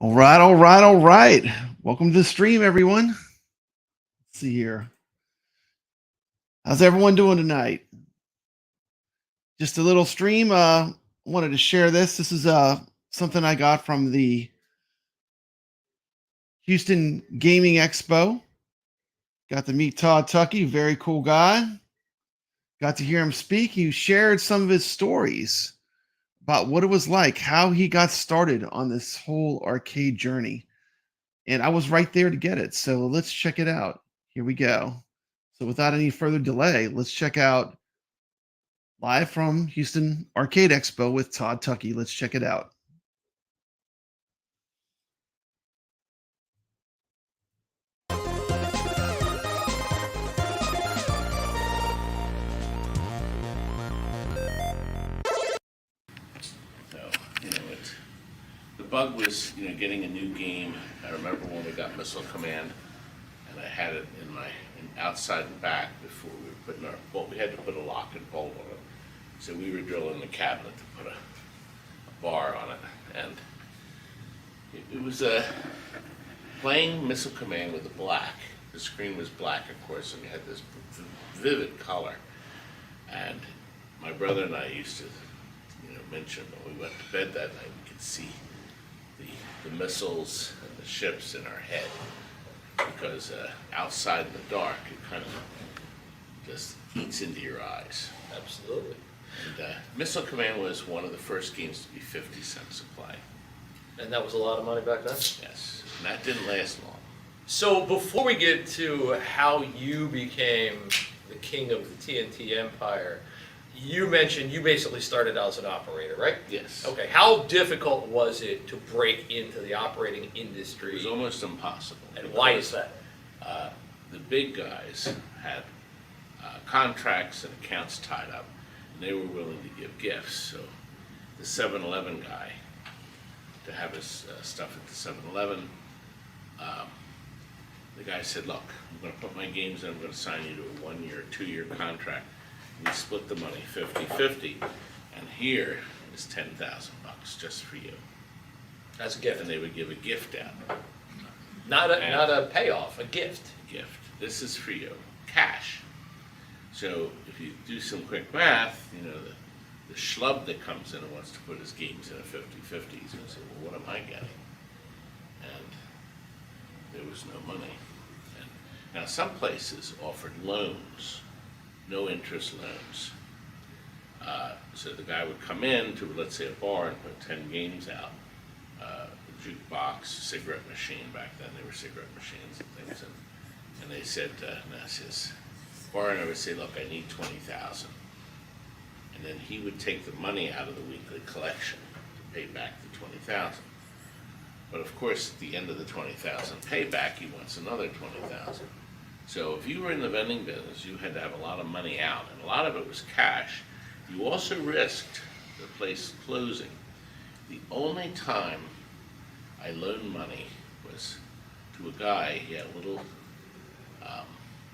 All right, all right, all right. Welcome to the stream, everyone. Let's see here. How's everyone doing tonight? Just a little stream. Wanted to share this. This is something I got from the Houston Gaming Expo. Got to meet Todd Tuckey, very cool guy. Got to hear him speak. He shared some of his stories about what it was like, how he got started on this whole arcade journey. And I was right there to get it. So let's check it out. Here we go. So without any further delay, let's check out live from Houston Arcade Expo with Todd Tuckey. Let's check it out. The bug was, getting a new game. I remember when we got Missile Command, and I had it outside and back before we were putting our bolt. We had to put a lock and bolt on it, so we were drilling the cabinet to put a bar on it, and it was playing Missile Command with the black. The screen was black, of course, and you had this vivid color. And my brother and I used to, mention when we went to bed that night, we could see the missiles and the ships in our head, because outside in the dark, it kind of just eats into your eyes. Absolutely. And Missile Command was one of the first games to be 50 cents a play. And that was a lot of money back then? Yes, and that didn't last long. So before we get to how you became the king of the TNT empire, you mentioned you basically started out as an operator, right? Yes. Okay, how difficult was it to break into the operating industry? It was almost impossible. And why is that? The big guys had contracts and accounts tied up, and they were willing to give gifts. So the 7-Eleven guy, to have his stuff at the 7-Eleven, the guy said, look, I'm going to put my games in, I'm going to sign you to a 1-year, 2-year contract. We split the money 50-50, and here is $10,000 just for you. As a gift. And they would give a gift out. Not a payoff, a gift. Gift. This is for you, cash. So if you do some quick math, the schlub that comes in and wants to put his games in a 50-50, he's going to say, well, what am I getting? And there was no money. And now some places offered loans, no interest loans. So the guy would come in to, let's say, a bar and put 10 games out. Jukebox, cigarette machine, back then they were cigarette machines and things. And they said, his bar owner would say, look, I need 20,000. And then he would take the money out of the weekly collection to pay back the 20,000. But of course, at the end of the 20,000 payback, he wants another 20,000. So if you were in the vending business, you had to have a lot of money out, and a lot of it was cash. You also risked the place closing. The only time I loaned money was to a guy. He had a little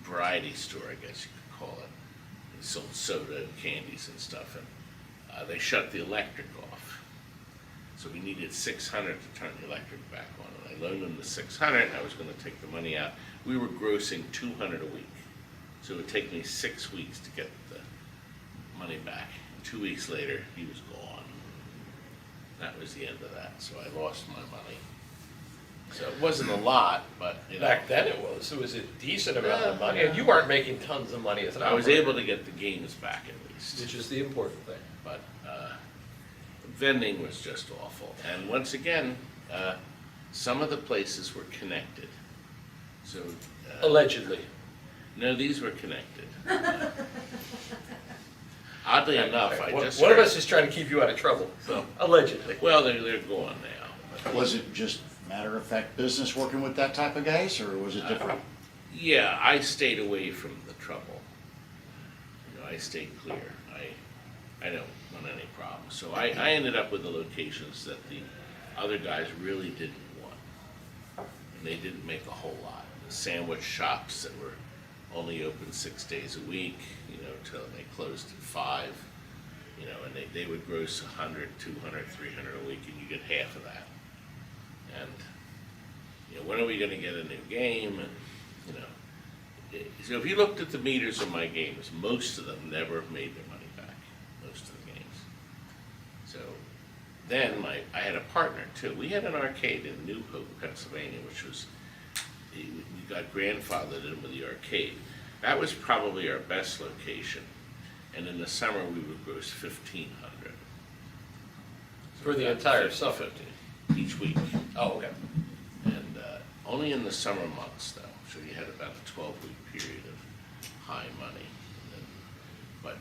variety store, I guess you could call it. He sold soda and candies and stuff, and they shut the electric off. So we needed $600 to turn the electric back on, and I loaned him the $600, and I was going to take the money out. We were grossing $200 a week, so it would take me 6 weeks to get the money back. 2 weeks later, he was gone. That was the end of that, so I lost my money. So it wasn't a lot, but Back then it was a decent amount of money, and you weren't making tons of money as an operator. I was able to get the games back at least. Which is the important thing. But vending was just awful. And once again, some of the places were connected. So Allegedly. no, these were connected. Oddly enough, I just one of heard- us is trying to keep you out of trouble. So, Allegedly. well, they're gone now. Was it just matter of fact business working with that type of guys, or was it different? Yeah, I stayed away from the trouble. I stayed clear. I don't want any problems. So I ended up with the locations that the other guys really didn't want. And they didn't make a whole lot. The sandwich shops that were only open 6 days a week, till they closed at 5, and they would gross 100, 200, 300 a week, and you get half of that. And, you know, when are we gonna get a new game? And, you know, so if you looked at the meters of my games, most of them never made their money back, most of the games. So then I had a partner too. We had an arcade in New Hope, Pennsylvania, which was, we got grandfathered in with the arcade. That was probably our best location. And in the summer, we would gross 1,500. For the entire summer? 50 each week. Oh, okay. And only in the summer months, though. So you had about a 12-week period of high money. But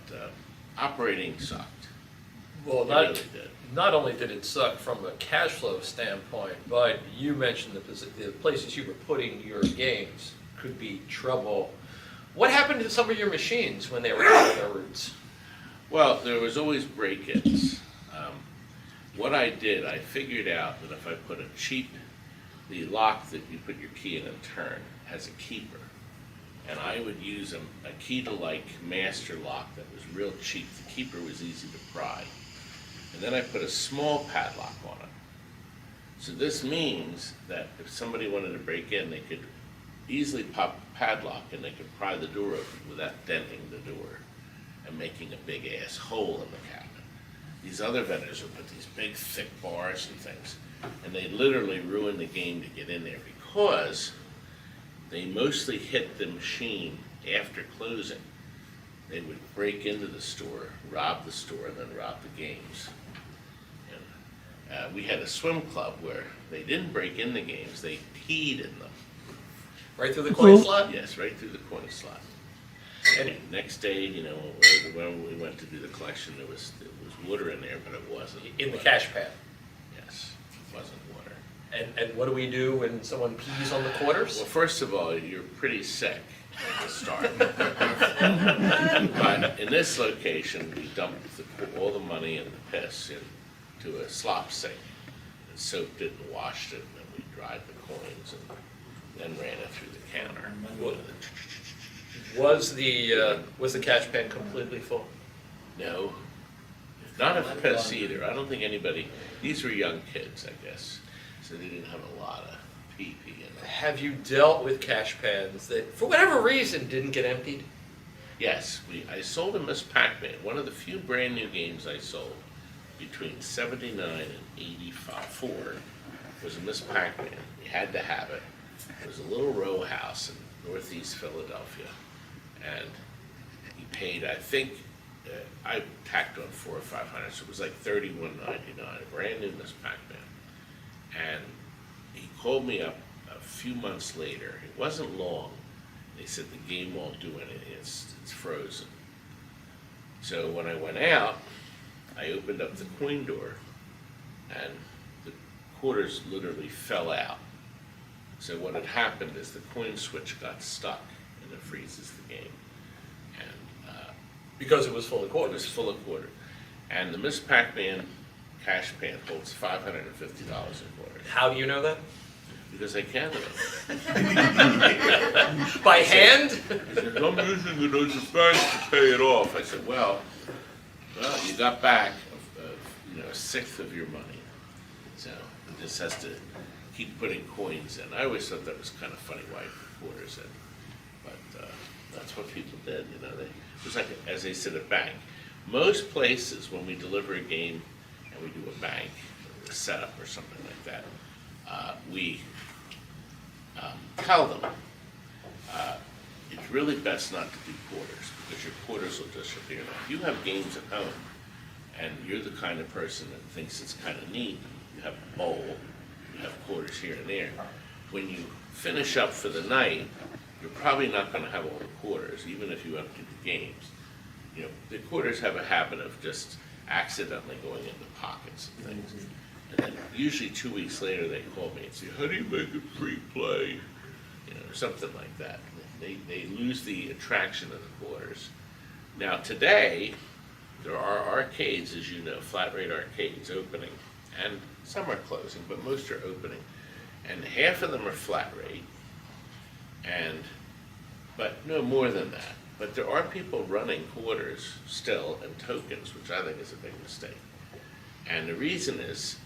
operating sucked. Well, It really did. not only did it suck from a cash flow standpoint, but you mentioned the places you were putting your games could be trouble. What happened to some of your machines when they were afterwards? Well, there was always break-ins. What I did, I figured out that if I put the lock that you put your key in and turn has a keeper. And I would use a key-to-like master lock that was real cheap. The keeper was easy to pry. And then I put a small padlock on it. So this means that if somebody wanted to break in, they could easily pop the padlock and they could pry the door open without denting the door and making a big ass hole in the cabinet. These other vendors would put these big thick bars and things, and they literally ruin the game to get in there because they mostly hit the machine after closing. They would break into the store, rob the store, and then rob the games. And we had a swim club where they didn't break in the games, they peed in them. Right through the coin slot? Yes, right through the coin slot. And next day, you know, when we went to do the collection, there was water in there, but it wasn't. In the cash pad? Yes, it wasn't water. And what do we do when someone pees on the quarters? Well, first of all, you're pretty sick at the start. But in this location, we dumped all the money and the piss into a slop sink and soaked it and washed it, and then we dried the coins and then ran it through the counter. Was the cash pan completely full? No, not of piss either. I don't think anybody, these were young kids, I guess, so they didn't have a lot of pee-pee in them. Have you dealt with cash pans that, for whatever reason, didn't get emptied? Yes, I sold a Miss Pac-Man, one of the few brand new games I sold between 79 and 84 was a Miss Pac-Man. You had to have it. It was a little row house in northeast Philadelphia. And he paid, I think, I tacked on $400 or $500, so it was like $31.99, a brand new Miss Pac-Man. And he called me up a few months later. It wasn't long. They said the game won't do anything, it's frozen. So when I went out, I opened up the coin door, and the quarters literally fell out. So what had happened is the coin switch got stuck, and it freezes the game. And Because it was full of it quarters. was full of quarters. And the Miss Pac-Man cash pan holds $550 in quarters. How do you know that? Because I counted them. By hand? He said, I'm using it as a bank to pay it off. I said, well, you got back a sixth of your money. So it just has to keep putting coins in. I always thought that was kind of funny why you put quarters in. But that's what people did, you know. It was like, as they said, a bank. Most places, when we deliver a game and we do a bank, or a setup or something like that, we tell them it's really best not to do quarters because your quarters will disappear. Now, if you have games at home and you're the kind of person that thinks it's kind of neat, you have a bowl, you have quarters here and there. When you finish up for the night, you're probably not going to have all the quarters, even if you empty the games. You know, the quarters have a habit of just accidentally going into pockets and things. And then usually 2 weeks later they call me and say, how do you make it free play? You know, or something like that. They lose the attraction of the quarters. Now today, there are arcades, as you know, flat rate arcades opening, and some are closing, but most are opening. And half of them are flat rate, but no more than that. But there are people running quarters still and tokens, which I think is a big mistake. And the reason is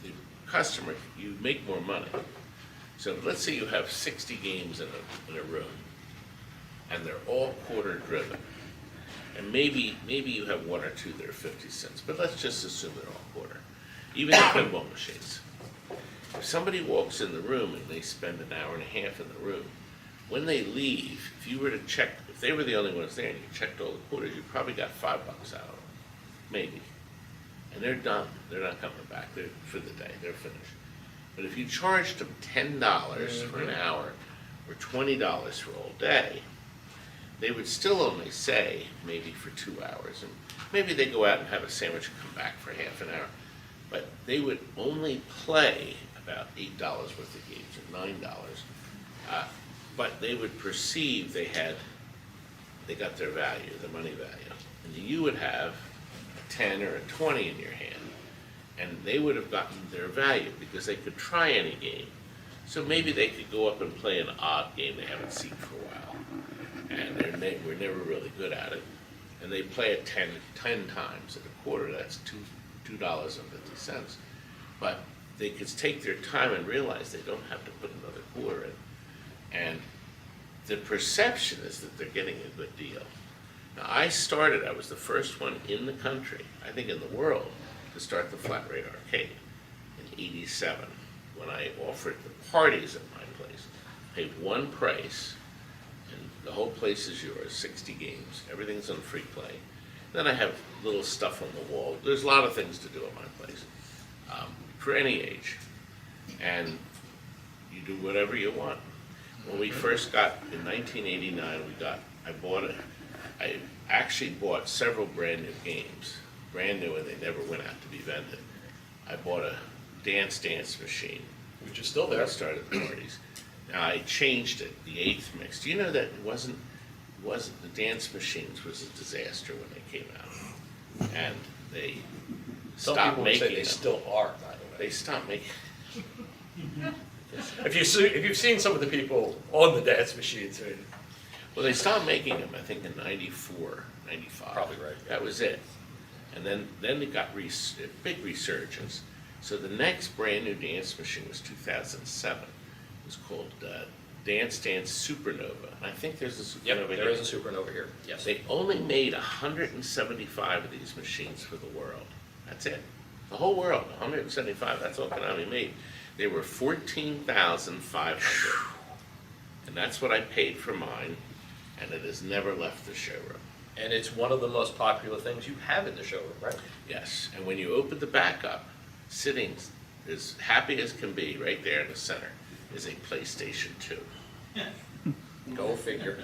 the customer, you make more money. So let's say you have 60 games in a room, and they're all quarter driven. And maybe you have one or two that are 50 cents, but let's just assume they're all quarter. Even the pinball machines. If somebody walks in the room and they spend an hour and a half in the room, when they leave, if you were to check, if they were the only ones there and you checked all the quarters, you probably got $5 out of them, maybe. And they're done. They're not coming back. They're for the day. They're finished. But if you charged them $10 for an hour or $20 for all day, they would still only say maybe for 2 hours, and maybe they go out and have a sandwich and come back for half an hour. But they would only play about $8 worth of games or $9. But they would perceive they got their value, their money value. And you would have a 10 or a 20 in your hand, and they would have gotten their value because they could try any game. So maybe they could go up and play an odd game they haven't seen for a while, and we're never really good at it. And they play it 10 times at a quarter. That's $2.50. But they could take their time and realize they don't have to put another quarter in. And the perception is that they're getting a good deal. Now, I was the first one in the country, I think in the world, to start the flat rate arcade in '87, when I offered the parties at my place. Pay one price, and the whole place is yours, 60 games. Everything's on free play. Then I have little stuff on the wall. There's a lot of things to do at my place, for any age. And you do whatever you want. When we first got, in 1989, I actually bought several brand new games. Brand new, and they never went out to be vended. I bought a dance machine. Which is still When there. I started the parties. Now I changed it, the 8th mix. Do you know that it wasn't the dance machines was a disaster when they came out, and they Some stopped people would making say they them. still are, by the way. They stopped making. If you've seen some of the people on the dance machines, I mean, Well, they stopped making them, I think, in '94, '95. Probably right, yeah. That was it. And then it got a big resurgence. So the next brand new dance machine was 2007. It was called Dance Supernova. And I think there's a Supernova yep, there here. is a Supernova here. Yes. They only made 175 of these machines for the world. That's it. The whole world, 175. That's all Konami made. They were 14,500. And that's what I paid for mine, and it has never left the showroom. And it's one of the most popular things you have in the showroom, right? Yes, and when you open the back up, sitting as happy as can be right there in the center is a PlayStation 2. Go figure.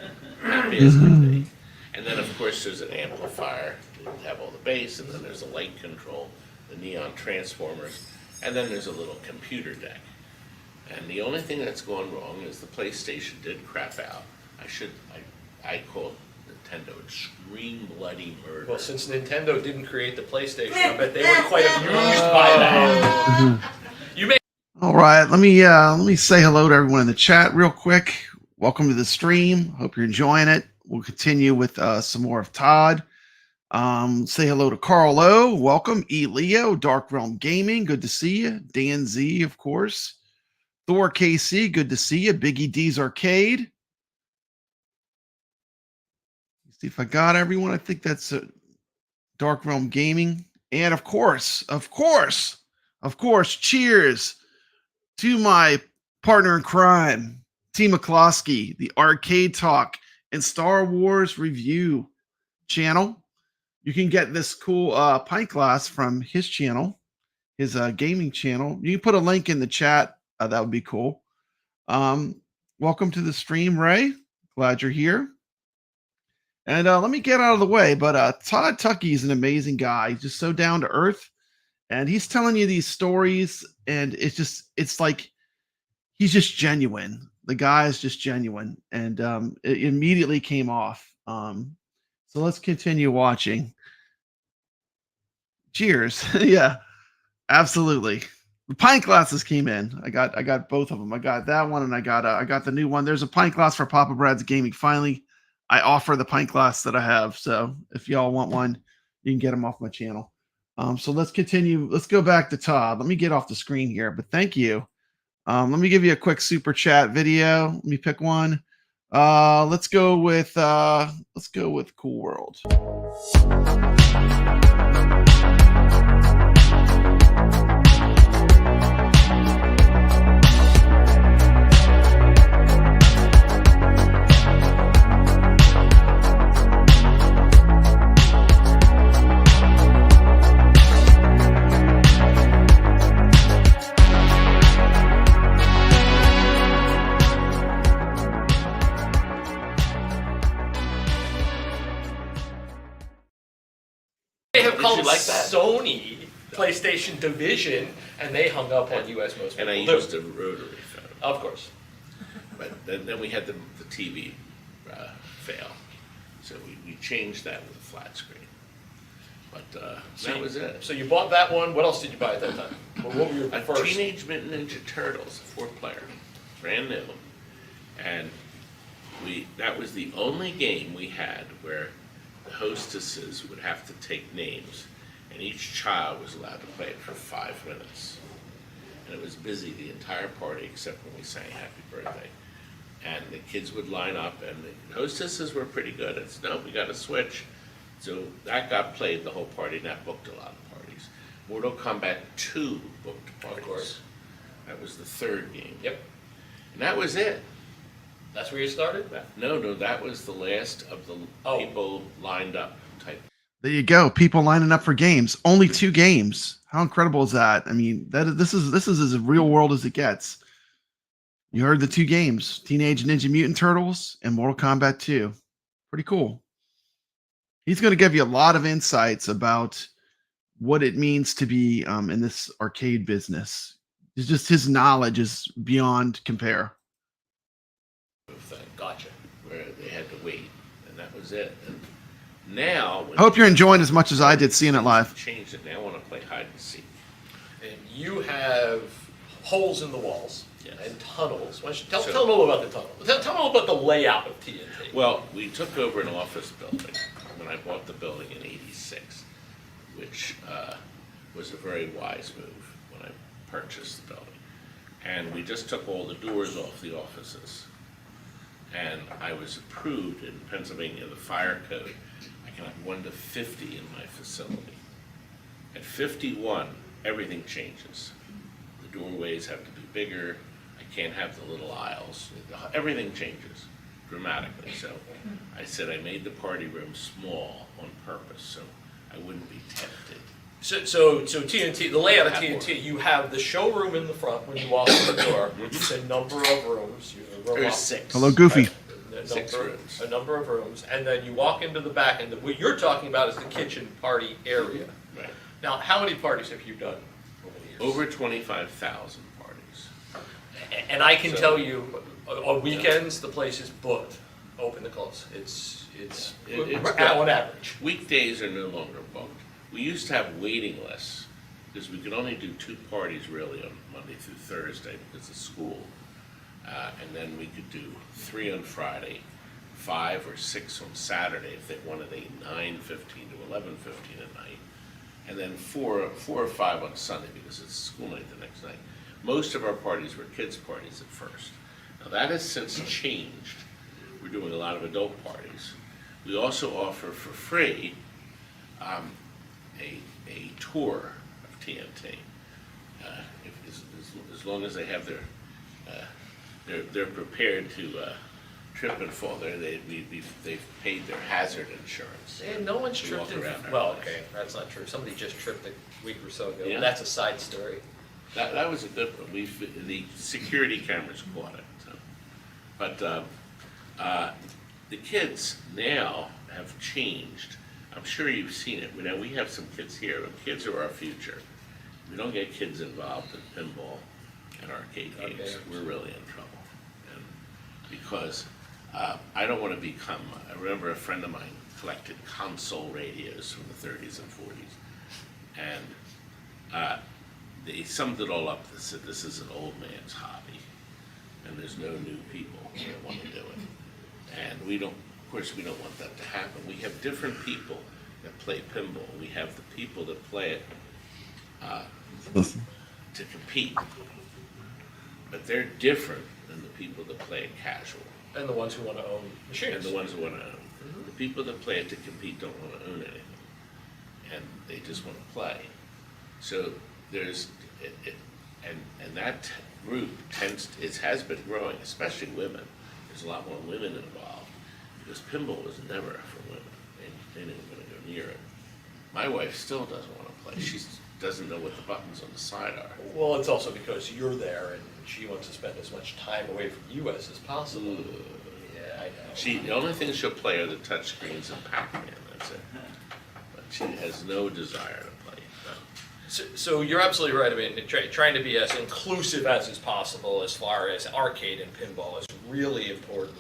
Happy as can be. And then, of course, there's an amplifier. You have all the bass, and then there's a light control, the neon transformers, and then there's a little computer deck. And the only thing that's gone wrong is the PlayStation did crap out. I called Nintendo extreme bloody murder. Well, since Nintendo didn't create the PlayStation, I bet they were quite amused by that. You may. All right, let me say hello to everyone in the chat real quick. Welcome to the stream. Hope you're enjoying it. We'll continue with some more of Todd. Say hello to Carl O. Welcome. E. Leo, Dark Realm Gaming. Good to see you. Dan Z, of course. Thor KC, good to see you. Biggie D's Arcade. Let's see if I got everyone. I think that's Dark Realm Gaming. And of course, cheers to my partner in crime, T. McCloskey, the Arcade Talk and Star Wars Review channel. You can get this cool pint glass from his channel, his gaming channel. You can put a link in the chat. That would be cool. Welcome to the stream, Ray. Glad you're here. And let me get out of the way, but Todd Tuckey is an amazing guy. He's just so down to earth. And he's telling you these stories, and it's like he's just genuine. The guy is just genuine, and it immediately came off. So let's continue watching. Cheers. Yeah, absolutely. The pint glasses came in. I got both of them. I got that one, and I got the new one. There's a pint glass for Papa Brad's Gaming. Finally, I offer the pint glass that I have. So if y'all want one, you can get them off my channel. So let's continue. Let's go back to Todd. Let me get off the screen here, but thank you. Let me give you a quick super chat video. Let me pick one. Let's go with Cool World. They have Did called you like that? Sony PlayStation Division, and they hung up on US most And I people do. used a rotary phone. Of course. But then we had the TV fail. So we changed that with a flat screen. But that was it. So you bought that one. What else did you buy at that time? What were your A first? Teenage Mutant Ninja Turtles, 4-player, brand new. And that was the only game we had where the hostesses would have to take names, and each child was allowed to play it for 5 minutes. And it was busy the entire party except when we sang Happy Birthday. And the kids would line up, and the hostesses were pretty good. It's, no, we got to switch. So that got played the whole party, and that booked a lot of parties. Mortal Kombat 2 booked parties. Of course. That was the third game. Yep. And that was it. That's where you started? No, that was the last of the Oh. people lined up type. There you go. People lining up for games. Only 2 games. How incredible is that? I mean, this is as real world as it gets. You heard the 2 games: Teenage Ninja Mutant Turtles and Mortal Kombat 2. Pretty cool. He's going to give you a lot of insights about what it means to be in this arcade business. It's just his knowledge is beyond compare. Thing Gotcha. where they had to wait, and that was it. And now, I hope you're enjoying as much as I did seeing it live. Changed it. Now I want to play hide and seek. And you have holes in the walls Yes. and tunnels. Why don't you tell So- me a little about the tunnel. Tell me a little about the layout of TNT. Well, we took over an office building when I bought the building in '86, which was a very wise move when I purchased the building. And we just took all the doors off the offices. And I was approved in Pennsylvania, the fire code. I can have 1 to 50 in my facility. At 51, everything changes. The doorways have to be bigger. I can't have the little aisles. Everything changes dramatically. So I said I made the party room small on purpose so I wouldn't be tempted. So TNT, the layout of TNT, you have the showroom in the front when you walk in the door. It's a number of rooms. There's 6. Hello, Goofy. Six rooms. A number of rooms, and then you walk into the back, and what you're talking about is the kitchen party area. Right. Now, how many parties have you done over the years? Over 25,000 parties. And I can So- tell you, on weekends, the place is booked, open to close. It's It's on average. Weekdays are no longer booked. We used to have waiting lists because we could only do 2 parties really on Monday through Thursday because of school. And then we could do 3 on Friday, 5 or 6 on Saturday if they wanted a 9:15 to 11:15 at night. And then 4 or 5 on Sunday because it's school night the next night. Most of our parties were kids' parties at first. Now that has since changed. We're doing a lot of adult parties. We also offer for free a tour of TNT. As long as they have they're prepared to trip and fall. They've paid their hazard insurance. And no one's We tripped walk in, around our well, place. okay, that's not true. Somebody just tripped a week or so ago. Yeah. That's a side story. That was a good one. The security cameras caught it. So. But the kids now have changed. I'm sure you've seen it. Now we have some kids here. The kids are our future. If we don't get kids involved in pinball and arcade games, Okay. we're really in trouble. And because I don't want to become. I remember a friend of mine collected console radios from the 30s and 40s, and they summed it all up. They said this is an old man's hobby, and there's no new people that want to do it. And we don't, of course, we don't want that to happen. We have different people that play pinball. We have the people that play it to compete, but they're different than the people that play it casual. And the ones who want to own machines. And the ones who want to own. The people that play it to compete don't want to own anything, and they just want to play. So there's, and that group has been growing, especially women. There's a lot more women involved, because pinball was never for women. They didn't want to go near it. My wife still doesn't want to play. She doesn't know what the buttons on the side are. Well, it's also because you're there and she wants to spend as much time away from you as possible. Yeah, I know. The only thing she'll play are the touch screens and Pac-Man. That's it. But she has no desire to play. No. So you're absolutely right. I mean, trying to be as inclusive as is possible as far as arcade and pinball is really important.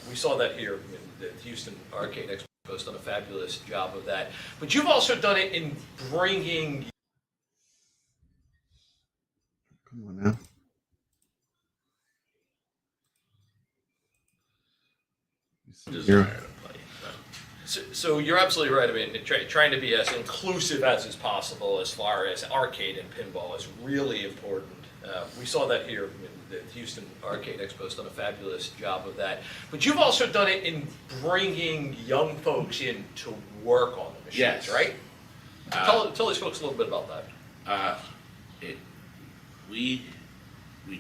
We saw that here in the Houston Arcade Expo. Has done a fabulous job of that. But you've also done it in bringing. Come on now. Desire to play. No. So you're absolutely right. I mean, trying to be as inclusive as is possible as far as arcade and pinball is really important. We saw that here in the Houston Arcade Expo. Has done a fabulous job of that. But you've also done it in bringing young folks in to work on the machines, Yes. right? Tell these folks a little bit about that. We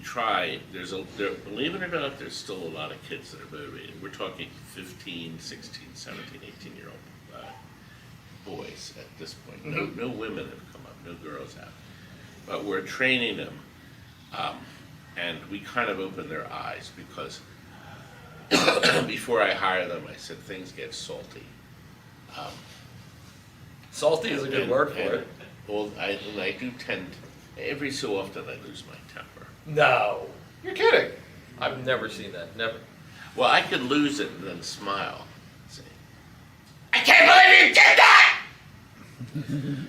try. Believe it or not, there's still a lot of kids that are motivated. We're talking 15, 16, 17, 18-year-old boys at this point. No women have come up, no girls have. But we're training them, and we kind of open their eyes, because before I hire them, I said things get salty. Salty is a good word for it. Well, I do tend, every so often I lose my temper. No, you're kidding. I've never seen that. Never. Well, I could lose it and then smile. Say, I can't believe you did that!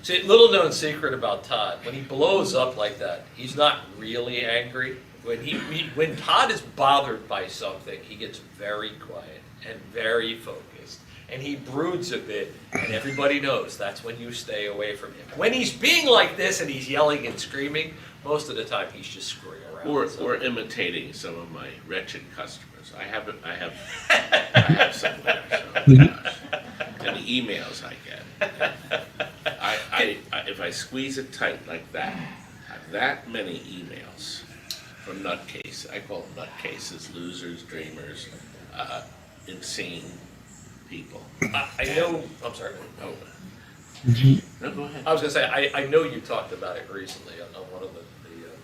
See, little known secret about Todd, when he blows up like that, he's not really angry. When Todd is bothered by something, he gets very quiet and very focused. And he broods a bit, and everybody knows that's when you stay away from him. When he's being like this and he's yelling and screaming, most of the time he's just screwing around. Or imitating some of my wretched customers. I have some there, so gosh. And the emails I get. If I squeeze it tight like that, have that many emails from nutcases. I call them nutcases, losers, dreamers, insane people. I know. I'm sorry. Oh. No, go ahead. I was going to say, I know you talked about it recently on one of the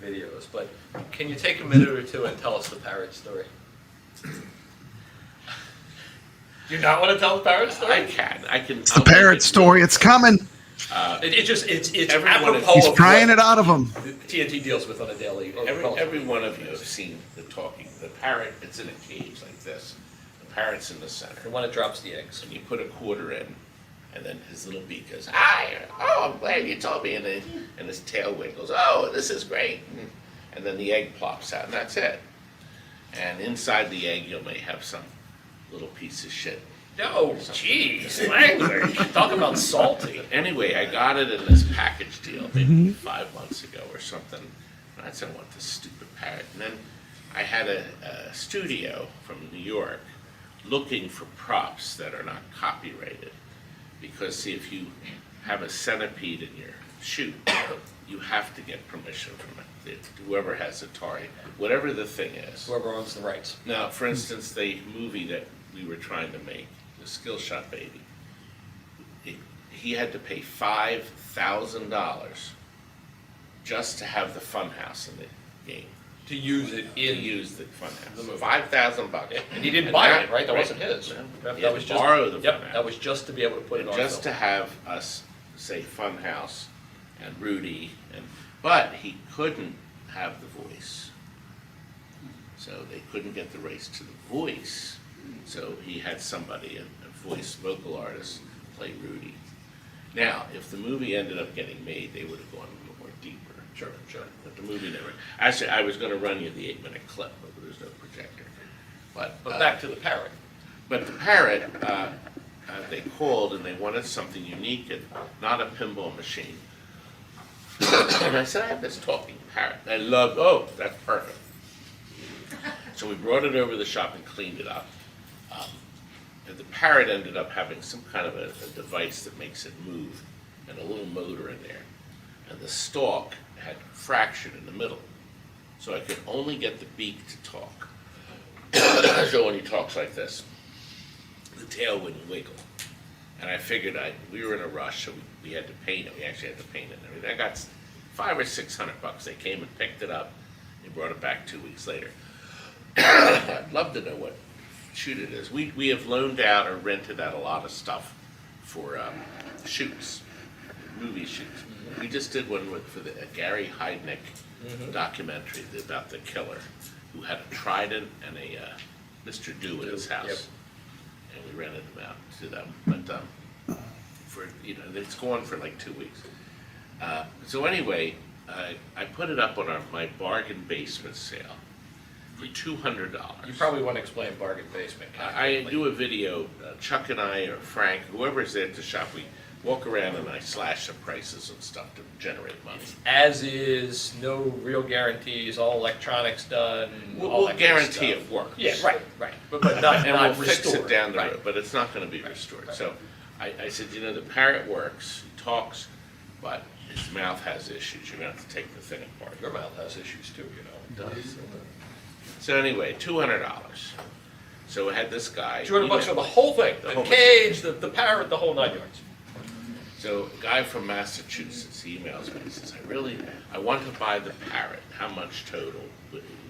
videos, but can you take a minute or two and tell us the parrot story? Do you not want to tell the parrot story? I can. It's the parrot story. It's coming. It's Everyone apropos He's of prying what it out of him. TNT deals with on a daily. Every one of you have seen the parrot. It's in a cage like this. The parrot's in the center. The one that drops the eggs. And you put a quarter in, and then his little beak goes, "Hi! Oh, I'm glad you told me." And his tail wiggles. "Oh, this is great." And then the egg plops out, and that's it. And inside the egg, you may have some little piece of shit. No, jeez, language. Talk about salty. Anyway, I got it in this package deal maybe 5 months ago or something. And I said, I want this stupid parrot. And then I had a studio from New York looking for props that are not copyrighted. Because, see, if you have a centipede in your shoot, you have to get permission from whoever has Atari, whatever the thing is. Whoever owns the rights. Now, for instance, the movie that we were trying to make, the Skill Shot Baby, he had to pay $5,000 just to have the funhouse in the game. To use it in. To use the funhouse. The movie. $5,000. And he didn't buy it, right? That wasn't his. No. He That had was to just borrow the Yep, funhouse. that was just to be able to put it on Just to film. have us say Funhouse and Rudy, but he couldn't have the voice. So they couldn't get the rights to the voice. So he had somebody, a voice vocal artist, play Rudy. Now, if the movie ended up getting made, they would have gone a little more deeper. Sure. But the movie never. Actually, I was going to run you the 8-minute clip, but there's no projector. But But back to the parrot. But the parrot, they called and they wanted something unique and not a pinball machine. And I said, I have this talking parrot. I loved, oh, that's perfect. So we brought it over to the shop and cleaned it up. And the parrot ended up having some kind of a device that makes it move and a little motor in there. And the stalk had fractured in the middle. So I could only get the beak to talk. So when he talks like this, the tail wouldn't wiggle. And I figured we were in a rush, so we had to paint it. We actually had to paint it and everything. I got $500 or $600. They came and picked it up. They brought it back 2 weeks later. I'd love to know what shoot it is. We have loaned out or rented out a lot of stuff for shoots, movie shoots. We just did one for the Gary Heidnick documentary about the killer who had a Trident and a Mr. Do in his house. Yep. And we rented them out to them. But it's going for like 2 weeks. So anyway, I put it up on my bargain basement sale for $200. You probably want to explain bargain basement. I do a video, Chuck and I or Frank, whoever's there at the shop, we walk around and I slash the prices and stuff to generate money. As is, no real guarantees, all electronics done. all We'll that kind of guarantee stuff. it works. Yeah, right. But not, And not we'll fix restored. it down the right. road, but it's not gonna be restored. So I said, the parrot works, he talks, but his mouth has issues. You're gonna have to take the thing apart. Your mouth has issues too, you know. It does. So anyway, $200. So I had this guy. $200 for the whole thing, The the whole cage, the parrot, the whole 9 yards. So a guy from Massachusetts, he emails me, he says, I want to buy the parrot, how much total,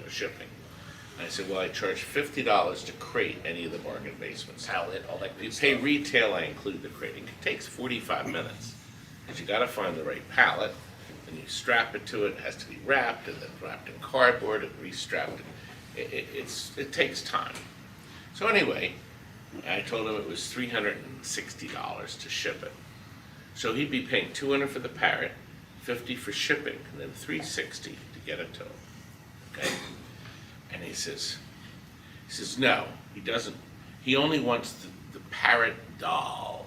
shipping? And I said, well, I charge $50 to crate any of the bargain basements. Pallet, all that If good you stuff. pay retail, I include the crating. It takes 45 minutes, because you gotta find the right pallet, and you strap it to it, it has to be wrapped, and then wrapped in cardboard and restrapped. It takes time. So anyway, I told him it was $360 to ship it. So he'd be paying $200 for the parrot, $50 for shipping, and then $360 to get it to him. Okay? And he says no, he doesn't. He only wants the parrot doll.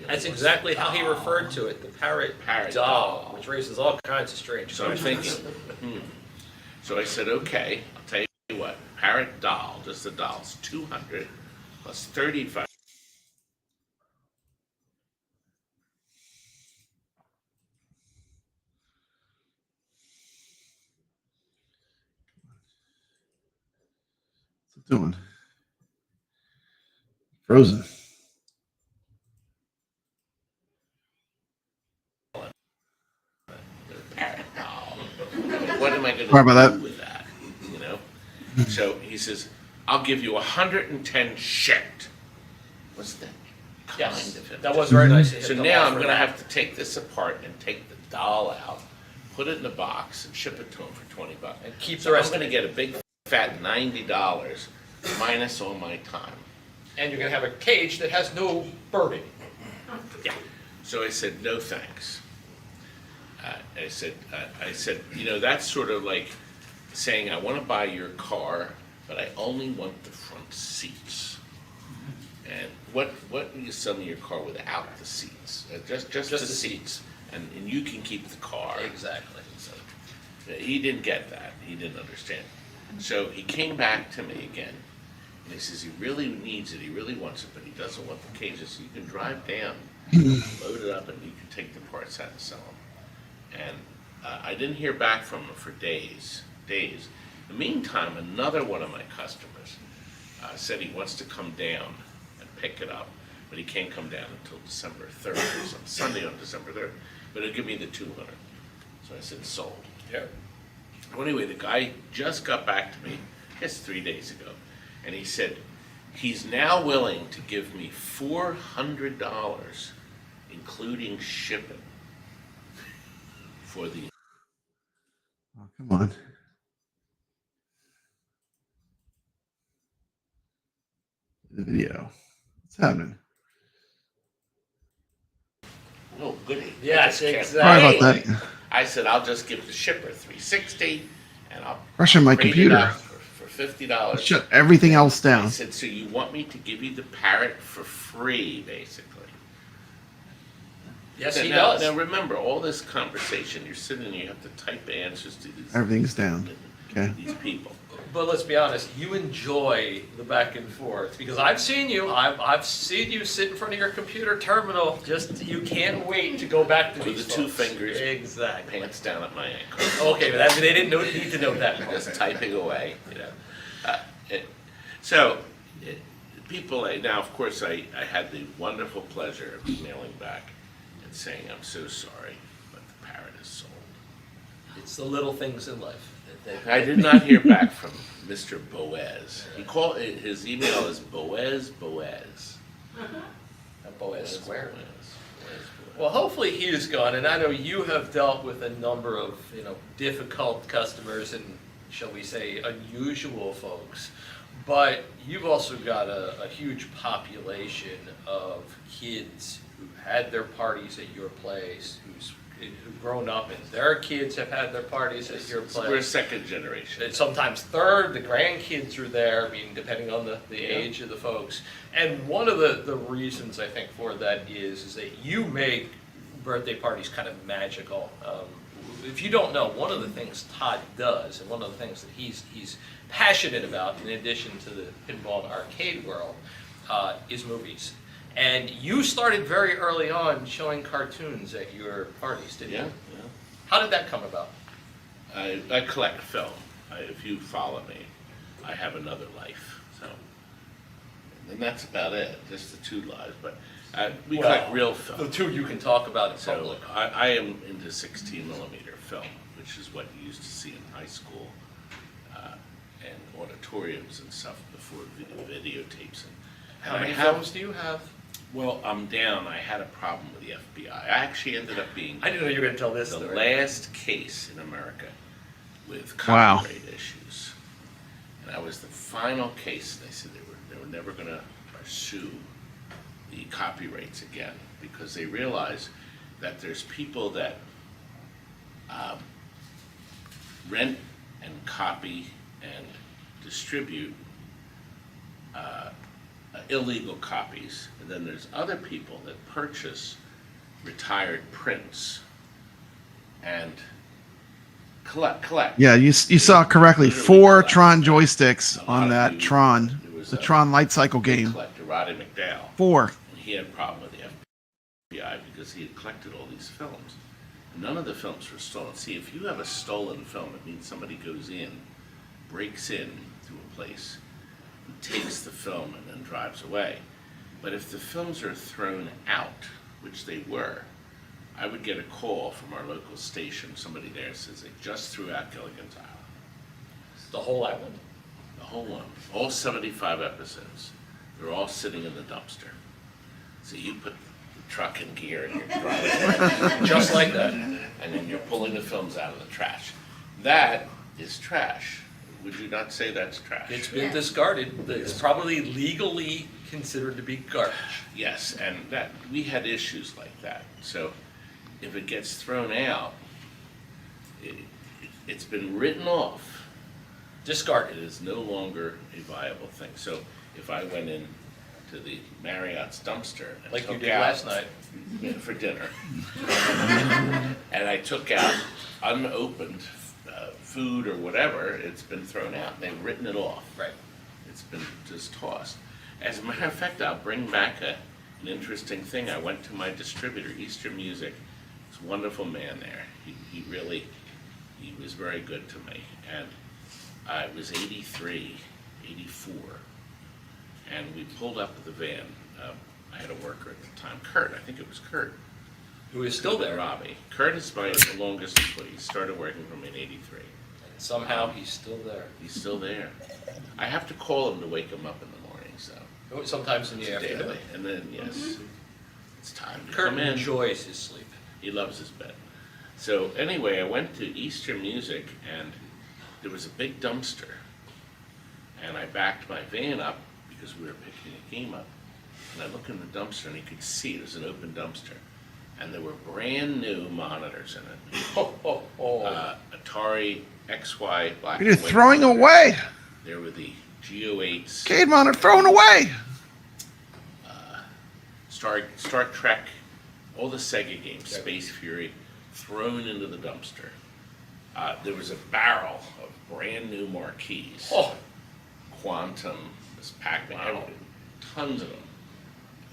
That's exactly how he referred to it, the parrot doll, which raises all kinds of strange So I'm questions. thinking, So I said, okay, I'll tell you what, parrot doll, just the doll's $200 plus $35. What's it doing? Frozen. Parrot doll. What am I going Sorry about to that. do with that? So he says, I'll give you 110 shipped. What's that? Yes, Kind of that was very nice. So now I'm going to have to take this apart and take the doll out, put it in a box, and ship it to him for $20. And keep the So I'm rest going of to it. get a big fat $90 minus all my time. And you're gonna have a cage that has no birding. Yeah. So I said, no thanks. I said, that's sort of like saying, I want to buy your car, but I only want the front seats. And what you sell me your car without the seats? Just the seats, and you can keep the car. Exactly. So, he didn't get that. He didn't understand. So he came back to me again, and he says he really needs it. He really wants it, but he doesn't want the cages. So you can drive down, load it up, and you can take the parts out and sell them. And I didn't hear back from him for days. In the meantime, another one of my customers said he wants to come down and pick it up, but he can't come down until December 3rd, or some Sunday on December 3rd. But he'll give me the $200. So I said, sold. Yeah. Well, anyway, the guy just got back to me, I guess 3 days ago, and he said he's now willing to give me $400, including shipping, for the. Oh, come on. The video. What's happening? Oh, goody. Yes, I just can't exactly. Sorry about wait. that. I said I'll just give the shipper $360, and I'll Rushing my rate it computer. up for $50. Shut everything else I down. said, so you want me to give you the parrot for free, basically? Yes, he now, does. Now remember, all this conversation, you're sitting and you have to type answers to these, Everything's down. Okay. these people. But let's be honest, you enjoy the back and forth because I've seen you. I've seen you sit in front of your computer terminal. Just you can't wait to go back to With these the two folks. exactly. Exactly. Pants down at my ankle. Okay, but that, they didn't need to know that. Just typing away, you know. So, people, now of course I had the wonderful pleasure of emailing back and saying, I'm so sorry, but the parrot is sold. It's the little things in life. I did not hear back from Mr. Boaz. He called, his email is Boaz. At Boaz Square. Boaz. Well, hopefully he is gone, and I know you have dealt with a number of difficult customers and shall we say unusual folks, but you've also got a huge population of kids who had their parties at your place, who've grown up and their kids have had their parties at your place. We're second generation. And sometimes third, the grandkids are there, I mean, depending on the age of the folks. And one of the reasons I think for that is that you make birthday parties kind of magical. If you don't know, one of the things Todd does, and one of the things that he's passionate about, in addition to the pinball and arcade world, is movies. And you started very early on showing cartoons at your parties, didn't you? Yeah. How did that come about? I collect film. If you follow me, I have another life. So, and that's about it. Just the two lives. But we collect real film. The two you can talk about in So public. I am into 16 millimeter film, which is what you used to see in high school and auditoriums and stuff before videotapes. How many films do you have? Well, I'm down. I had a problem with the FBI. I actually ended up being I didn't know you were going to tell this the story. last case in America with Wow. copyright issues. And I was the final case. They said they were never going to pursue the copyrights again because they realized that there's people that rent and copy and distribute illegal copies, and then there's other people that purchase retired prints and collect. Yeah, you saw correctly. Literally 4 collect. Tron joysticks A lot on of that you- Tron, there was the a Tron light cycle big game. collector, Roddy McDowell, 4. and he had a problem with the FBI because he had collected all these films. None of the films were stolen. See, if you have a stolen film, it means somebody goes in, breaks in to a place, and takes the film and then drives away. But if the films are thrown out, which they were, I would get a call from our local station. Somebody there says they just threw out Gilligan's Island. The whole island. The whole one, all 75 episodes, they're all sitting in the dumpster. So you put the truck in gear and you're driving, Just like that. and then you're pulling the films out of the trash. That is trash. Would you not say that's trash? It's been discarded. It's probably legally considered to be garbage. Yes, and that we had issues like that. So if it gets thrown out, it's been written off. It Discarded. is no longer a viable thing. So if I went in to the Marriott's dumpster and Like you took did out, last night. for dinner, and I took out unopened food or whatever, it's been thrown out. They've written it off. Right. It's been just tossed. As a matter of fact, I'll bring back an interesting thing. I went to my distributor, Eastern Music. It's a wonderful man there. He was very good to me. And it was 83, 84. And we pulled up with the van. I had a worker at the time, Kurt. I think it was Kurt. Who is still there. Robbie. Kurt is my longest employee. He started working for me in 83. Somehow he's still there. He's still there. I have to call him to wake him up in the morning, so. Sometimes in the afternoon. Daily. And then, yes, it's time to Kurt come in. enjoys his sleep. He loves his bed. So anyway, I went to Eastern Music, and there was a big dumpster. And I backed my van up because we were picking a game up. And I looked in the dumpster, and you could see it was an open dumpster. And there were brand new monitors in it. Oh. Atari XY black You're and white throwing monitor. away. There were the Geo-8s, Arcade monitor thrown away. Star Trek, all the Sega games, Space Fury, thrown into the dumpster. There was a barrel of brand new marquees. Oh, Quantum, this Pac-Man, everything, tons of them.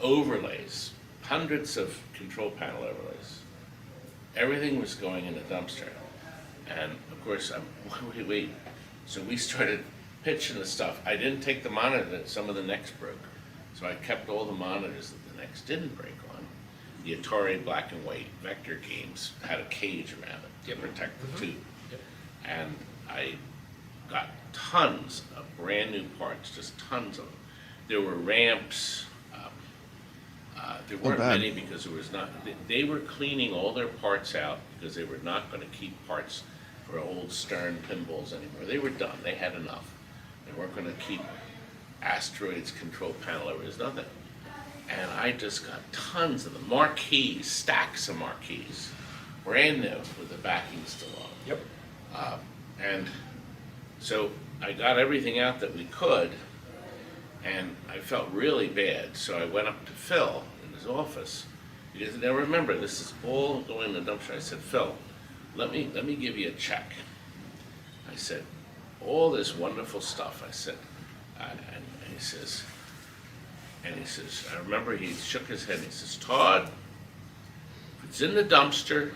Overlays, hundreds of control panel overlays. Everything was going in the dumpster. And of course, wait. So we started pitching the stuff. I didn't take the monitor, some of the necks broke. So I kept all the monitors that the necks didn't break on. The Atari black and white vector games had a cage around it to protect the tube. Yep. And I got tons of brand new parts, just tons of them. There were ramps. There weren't bad. many because there was not. They were cleaning all their parts out because they were not going to keep parts for old Stern pinballs anymore. They were done. They had enough. They weren't going to keep Asteroids control panel over. There's nothing. And I just got tons of them. Marquees, stacks of marquees, brand new with the backing still on. yep. And so I got everything out that we could, and I felt really bad. So I went up to Phil in his office. Because now remember, this is all going in the dumpster. I said, Phil, let me give you a check. I said, all this wonderful stuff. I said, and he says, I remember he shook his head and he says, Todd, if it's in the dumpster,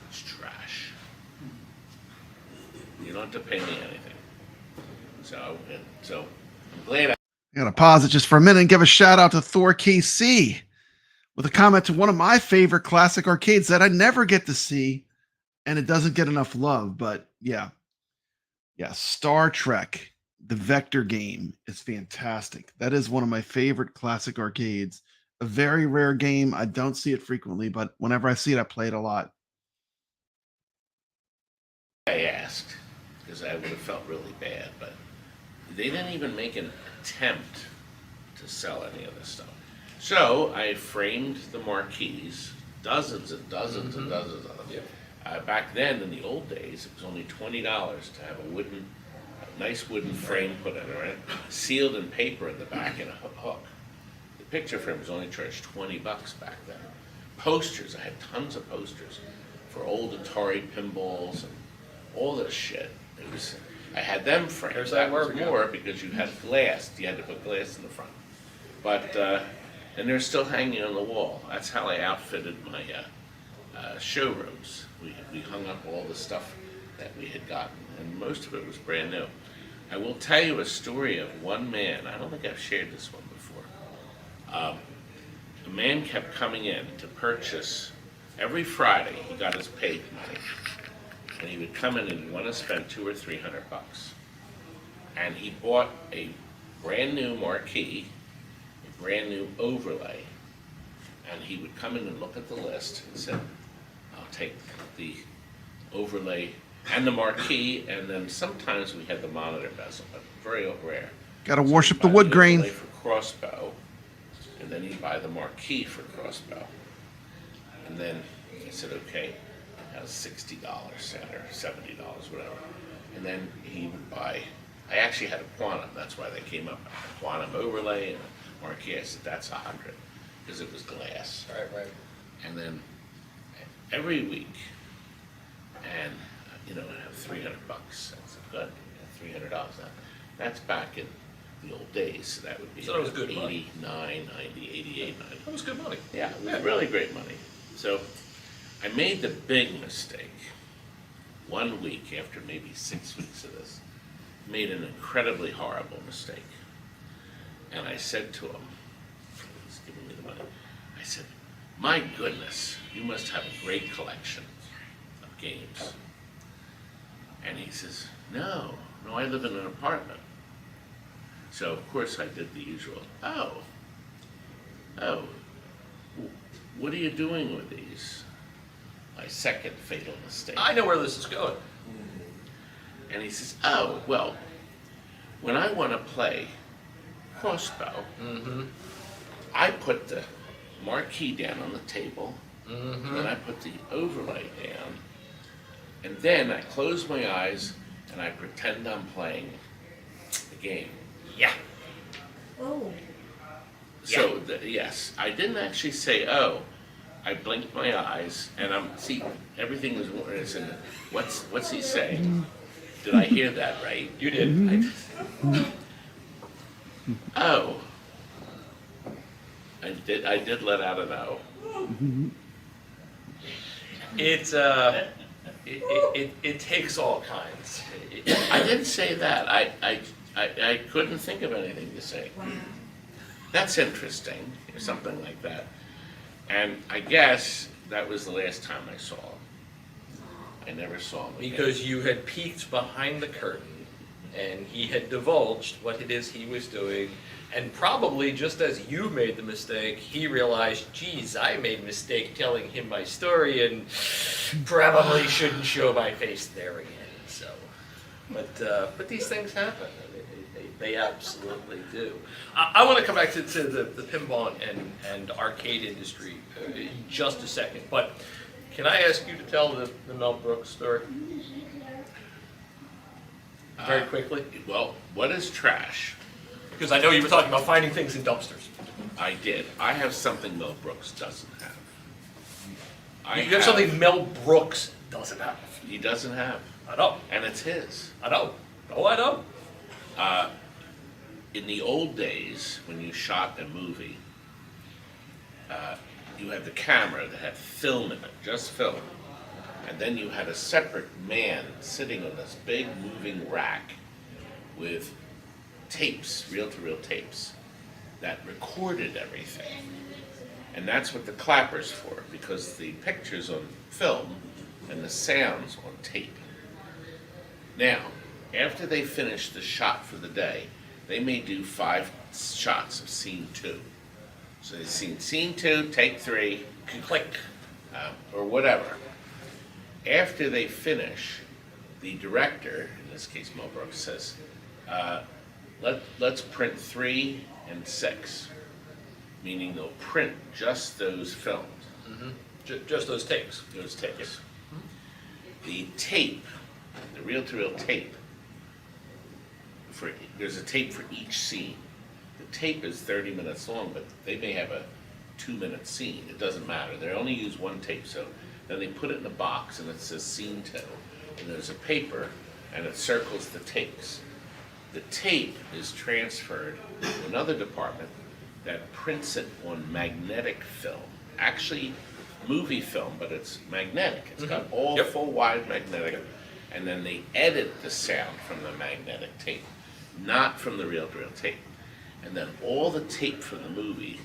it's trash. You don't have to pay me anything. So I'm glad I gotta pause it just for a minute and give a shout out to Thor KC with a comment to one of my favorite classic arcades that I never get to see, and it doesn't get enough love. But yeah, Star Trek, the vector game, is fantastic. That is one of my favorite classic arcades. A very rare game. I don't see it frequently, but whenever I see it, I play it a lot. I asked because I would have felt really bad, but they didn't even make an attempt to sell any of this stuff. So I framed the marquees, dozens and dozens and dozens of them. Yep. Back then, in the old days, it was only $20 to have a nice wooden frame put in it, sealed in paper in the back and a hook. The picture frame was only charged $20 back then. Posters, I had tons of posters for old Atari pinballs and all this shit. I had them framed. There's that that was word, more because you had glass. You had to put glass in the front. But and they're still hanging on the wall. That's how I outfitted my showrooms. We hung up all the stuff that we had gotten, and most of it was brand new. I will tell you a story of one man. I don't think I've shared this one before. A man kept coming in to purchase every Friday. He got his paid money, and he would come in and want to spend $200 or $300, and he bought a brand new marquee, a brand new overlay, and he would come in and look at the list and said, I'll take the overlay and the marquee, and then sometimes we had the monitor bezel, but very rare. Gotta So worship he'd the buy wood grain. overlay for crossbow, and then he'd buy the marquee for crossbow. And then I said, okay, that was $60 or $70, whatever. And then he would buy, I actually had a quantum, that's why they came up, a quantum overlay and a marquee. I said, that's $100, because it was glass. Right. And then every week, and I have $300. That's good. $300. Now, that's back in the old days. So that would be So that was good money. 89, 90, 88, 90. That was good money. Yeah, it was really great money. So I made the big mistake 1 week after maybe 6 weeks of this. Made an incredibly horrible mistake. And I said to him, he's giving me the money, I said, my goodness, you must have a great collection of games. And he says, no, I live in an apartment. So of course I did the usual, what are you doing with these? My second fatal mistake. I know where this is going. And he says, oh, well, when I want to play crossbow, I put the marquee down on the table, then I put the overlay down, and then I close my eyes and I pretend I'm playing game. Yeah. Oh. So, yes, I didn't actually say, oh. I blinked my eyes, and everything was in what's he saying? Did I hear that right? You did. Oh. I did let out an O. It takes all kinds. I didn't say that. I couldn't think of anything to say. Wow. That's interesting, or something like that. And I guess that was the last time I saw him. I never saw him again. Because you had peeked behind the curtain and he had divulged what it is he was doing, and probably just as you made the mistake, he realized, geez, I made a mistake telling him my story and probably shouldn't show my face there again. So, but these things happen. They absolutely do. I want to come back to the pinball and arcade industry in just a second, but can I ask you to tell the Mel Brooks story? Very quickly. Well, what is trash? Because I know you were talking about finding things in dumpsters. I did. I have something Mel Brooks doesn't have. You have something Mel Brooks doesn't have. He doesn't have. I know. And it's his. I know. Oh, I know. In the old days, when you shot a movie, you had the camera that had film in it, just film. And then you had a separate man sitting on this big moving rack with tapes, reel-to-reel tapes, that recorded everything. And that's what the clapper's for, because the picture's on film and the sound's on tape. Now, after they finish the shot for the day, they may do 5 shots of scene 2. So they've seen scene 2, take 3, Click. or whatever. After they finish, the director, in this case Mel Brooks, says, let's print 3 and 6, meaning they'll print just those films. Mm-hmm. Just those tapes. Those tapes. The tape, the reel-to-reel tape, there's a tape for each scene. The tape is 30 minutes long, but they may have a 2-minute scene. It doesn't matter. They only use one tape, so then they put it in a box and it says scene 2. And there's a paper and it circles the takes. The tape is transferred to another department that prints it on magnetic film. Actually, movie film, but it's magnetic. It's got all full wide magnetic. And then they edit the sound from the magnetic tape, not from the reel-to-reel tape. And then all the tape from the movie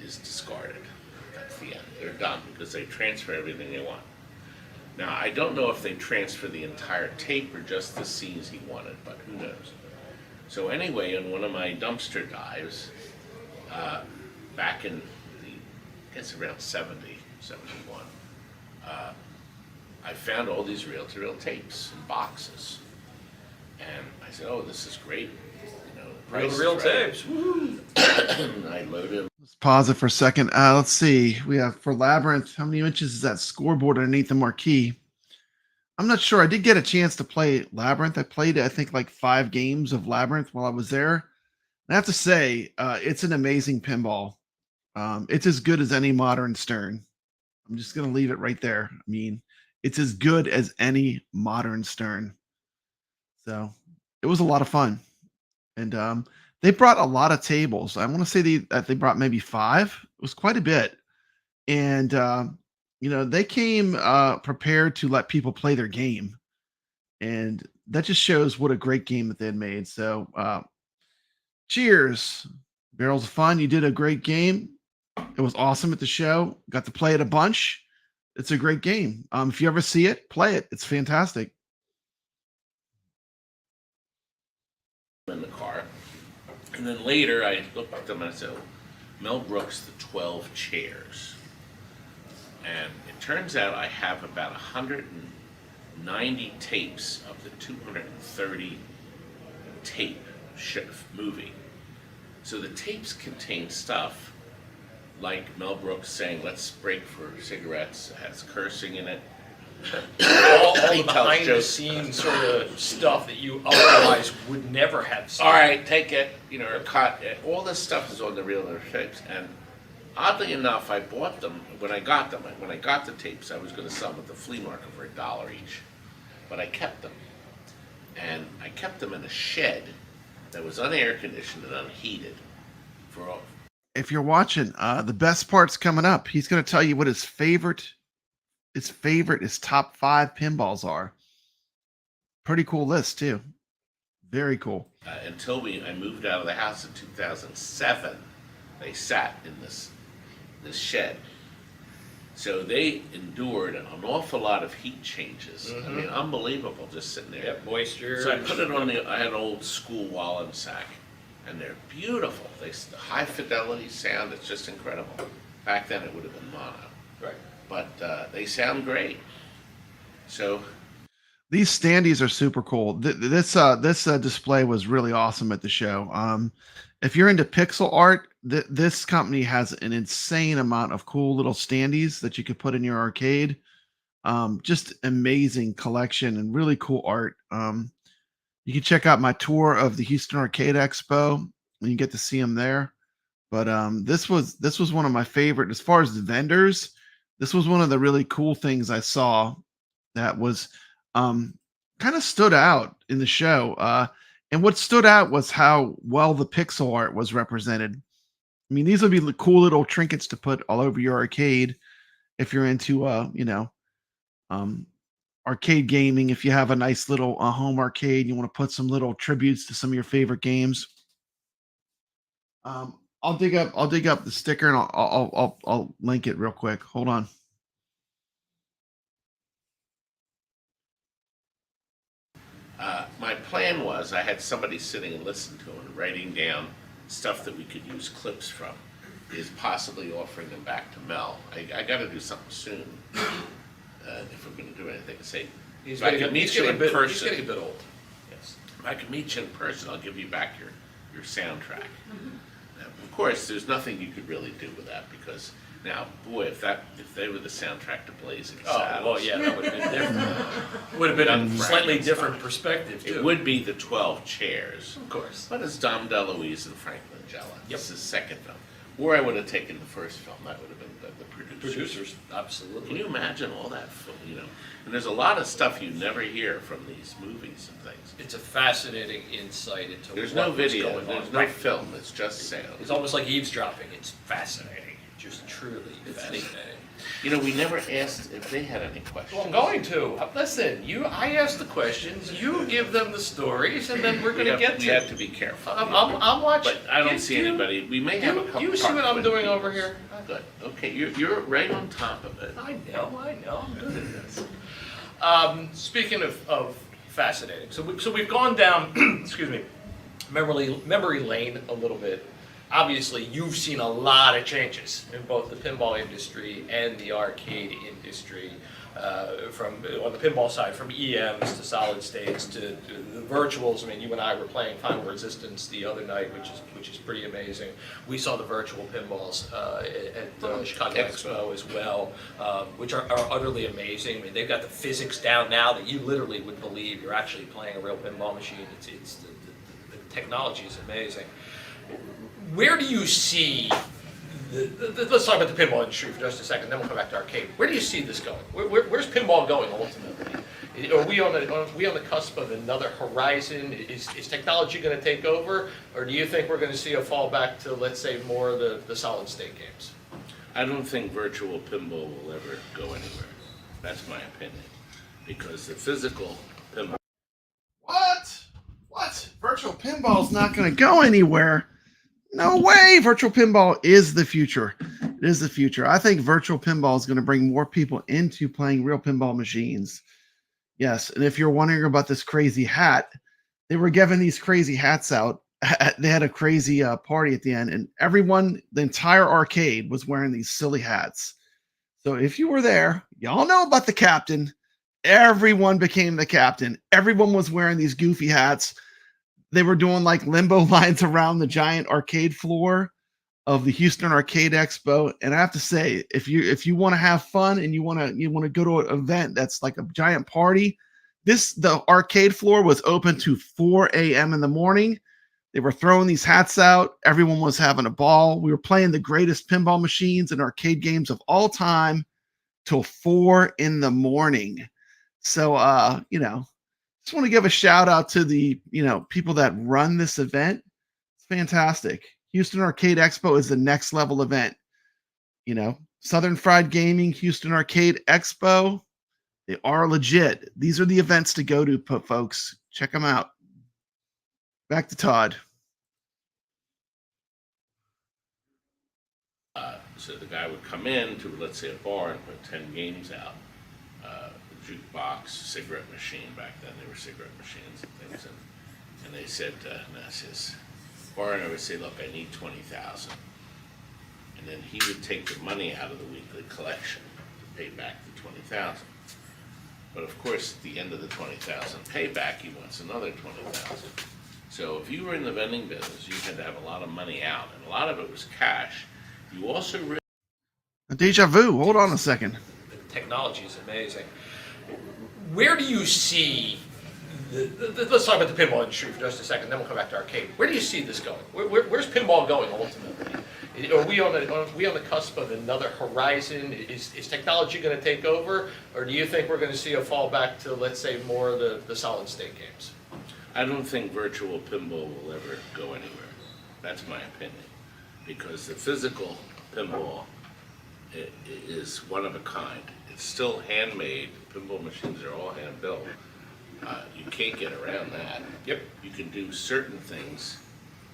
is discarded. That's the end. They're done because they transfer everything they want. Now, I don't know if they transfer the entire tape or just the scenes he wanted, but who knows. So anyway, on one of my dumpster dives, back in I guess around 70, 71, I found all these reel-to-reel tapes in boxes. And I said, oh, this is great. You know, the price is Real right. tapes. Woo. I loaded them. Let's pause it for a second. Let's see. We have for Labyrinth, how many inches is that scoreboard underneath the marquee? I'm not sure. I did get a chance to play Labyrinth. I played, I think, like 5 games of Labyrinth while I was there. And I have to say, it's an amazing pinball. It's as good as any modern Stern. I'm just going to leave it right there. I mean, it's as good as any modern Stern. So it was a lot of fun. And they brought a lot of tables. I want to say they brought maybe 5. It was quite a bit. And, you know, they came prepared to let people play their game. And that just shows what a great game that they had made. So cheers. Barrels of Fun. You did a great game. It was awesome at the show. Got to play it a bunch. It's a great game. If you ever see it, play it. It's fantastic. In the car. And then later I looked at them and I said, Mel Brooks, the 12 chairs. And it turns out I have about 190 tapes of the 230 tape movie. So the tapes contain stuff like Mel Brooks saying, let's break for cigarettes. It has cursing in it. all He the tells behind the jokes. scenes sort of stuff that you otherwise would never have seen. All right, take it. You know, all this stuff is on the reel and tapes. And oddly enough, I bought them when I got them. When I got the tapes, I was going to sell them at the flea market for $1 each. But I kept them. And I kept them in a shed that was unair conditioned and unheated for all. If you're watching, the best part's coming up. He's going to tell you what his top 5 pinballs are. Pretty cool list too. Very cool. Until I moved out of the house in 2007, they sat in this shed. So they endured an awful lot of heat changes. I mean, unbelievable, just sitting there. Yeah, moisture. So I put it on I had an old school Wallen sack, and they're beautiful. The high fidelity sound, it's just incredible. Back then it would have been mono. Right. But they sound great. So These standees are super cool. This display was really awesome at the show. If you're into pixel art, this company has an insane amount of cool little standees that you could put in your arcade. Just amazing collection and really cool art. You can check out my tour of the Houston Arcade Expo, and you get to see them there. But this was one of my favorite as far as the vendors. This was one of the really cool things I saw that was kind of stood out in the show. And what stood out was how well the pixel art was represented. I mean, these would be cool little trinkets to put all over your arcade if you're into, arcade gaming. If you have a nice little home arcade, you want to put some little tributes to some of your favorite games. I'll dig up the sticker and I'll link it real quick. Hold on. my plan was I had somebody sitting and listening to them, writing down stuff that we could use clips from, is possibly offering them back to Mel. I got to do something soon if we're going to do anything. Say, He's if I getting, could meet he's you getting in a bit, he's person, getting a bit old. Yes. if I could meet you in person, I'll give you back your soundtrack. Of course, there's nothing you could really do with that because now, boy, if they were the soundtrack to Blazing Saddles, Oh, well, yeah, that would have been different. Would have been a slightly different perspective, too. it would be the 12 chairs. Of course. But it's Dom DeLuise and Frank Langella. Yep. This is the second film. Or I would have taken the first film. That would have been the producers. Absolutely. Can you imagine all that film, you know? And there's a lot of stuff you never hear from these movies and things. It's a fascinating insight into There's what no was video, going there's on. no Right. film, it's just sound. It's almost like eavesdropping. It's fascinating. Just truly fascinating. You know, we never asked if they had any questions. Well, I'm going to. Listen, I ask the questions, you give them the stories, and then we're going to get We to have it. to be careful. I'm watching. But I don't see anybody. We may have a couple. You see what I'm parts, doing but- over here? Good. Okay, you're right on top of it. I know, I'm good at this. Speaking of fascinating, so we've gone down, excuse me, memory lane a little bit. Obviously, you've seen a lot of changes in both the pinball industry and the arcade industry. From on the pinball side, from EMs to solid states to the virtuals. I mean, you and I were playing Final Resistance the other night, which is pretty amazing. We saw the virtual pinballs at Chicago Expo as well, which are utterly amazing. I mean, they've got the physics down now that you literally would believe you're actually playing a real pinball machine. It's the technology is amazing. Where do you see? Let's talk about the pinball industry for just a second, then we'll come back to arcade. Where do you see this going? Where's pinball going ultimately? Are we on the cusp of another horizon? Is technology going to take over, or do you think we're going to see a fall back to, let's say, more of the solid state games? I don't think virtual pinball will ever go anywhere. That's my opinion, because the physical pinball. What? Virtual pinball's not going to go anywhere. No way. Virtual pinball is the future. It is the future. I think virtual pinball is going to bring more people into playing real pinball machines. Yes. And if you're wondering about this crazy hat, they were giving these crazy hats out. They had a crazy party at the end, and the entire arcade was wearing these silly hats. So if you were there, y'all know about the captain. Everyone became the captain. Everyone was wearing these goofy hats. They were doing like limbo lines around the giant arcade floor. of the Houston Arcade Expo. And I have to say, if you want to have fun and you want to go to an event that's like a giant party, the arcade floor was open to 4 a.m. in the morning. They were throwing these hats out. Everyone was having a ball. We were playing the greatest pinball machines and arcade games of all time till 4 in the morning. So, just want to give a shout out to the, people that run this event. It's fantastic. Houston Arcade Expo is the next level event. Southern Fried Gaming, Houston Arcade Expo, they are legit. These are the events to go to, folks. Check them out. Back to Todd. So the guy would come in to, let's say, a bar and put 10 games out. Jukebox, cigarette machine, back then they were cigarette machines and things. And they said, his bar owner would say, look, I need 20,000. And then he would take the money out of the weekly collection to pay back the 20,000. But of course, at the end of the 20,000 payback, he wants another 20,000. So if you were in the vending business, you had to have a lot of money out, and a lot of it was cash. You also A deja vu. Hold on a second. The technology is amazing. Where do you see, let's talk about the pinball industry for just a second, then we'll come back to arcade. Where do you see this going? Where's pinball going ultimately? Are we on the cusp of another horizon? Is technology going to take over? Or do you think we're going to see a fall back to, let's say, more of the solid state games? I don't think virtual pinball will ever go anywhere. That's my opinion. Because the physical pinball is one of a kind. It's still handmade. Pinball machines are all hand-built. You can't get around that. Yep. You can do certain things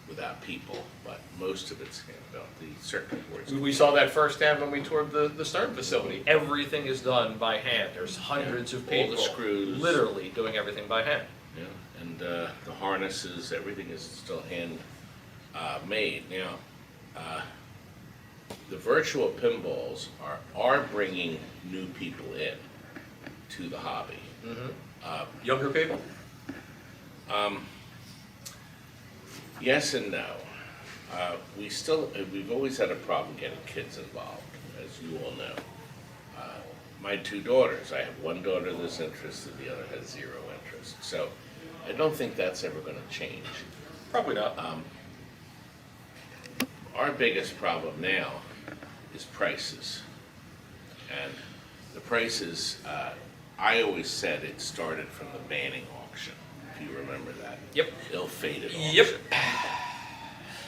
without people, but most of it's hand-built. The circuit boards. We saw that firsthand when we toured the Stern facility. Everything is done by hand. There's hundreds of people. All the screws. Literally doing everything by hand. Yeah, and the harnesses, everything is still hand made. Now, the virtual pinballs are bringing new people in to the hobby. Mm-hmm. Younger people? Yes and no. We've always had a problem getting kids involved, as you all know. My two daughters, I have one daughter that's interested, the other has zero interest. So I don't think that's ever going to change. Probably not. Our biggest problem now is prices. And the prices, I always said it started from the banning auction, if you remember that. Yep. Ill-fated auction. Yep.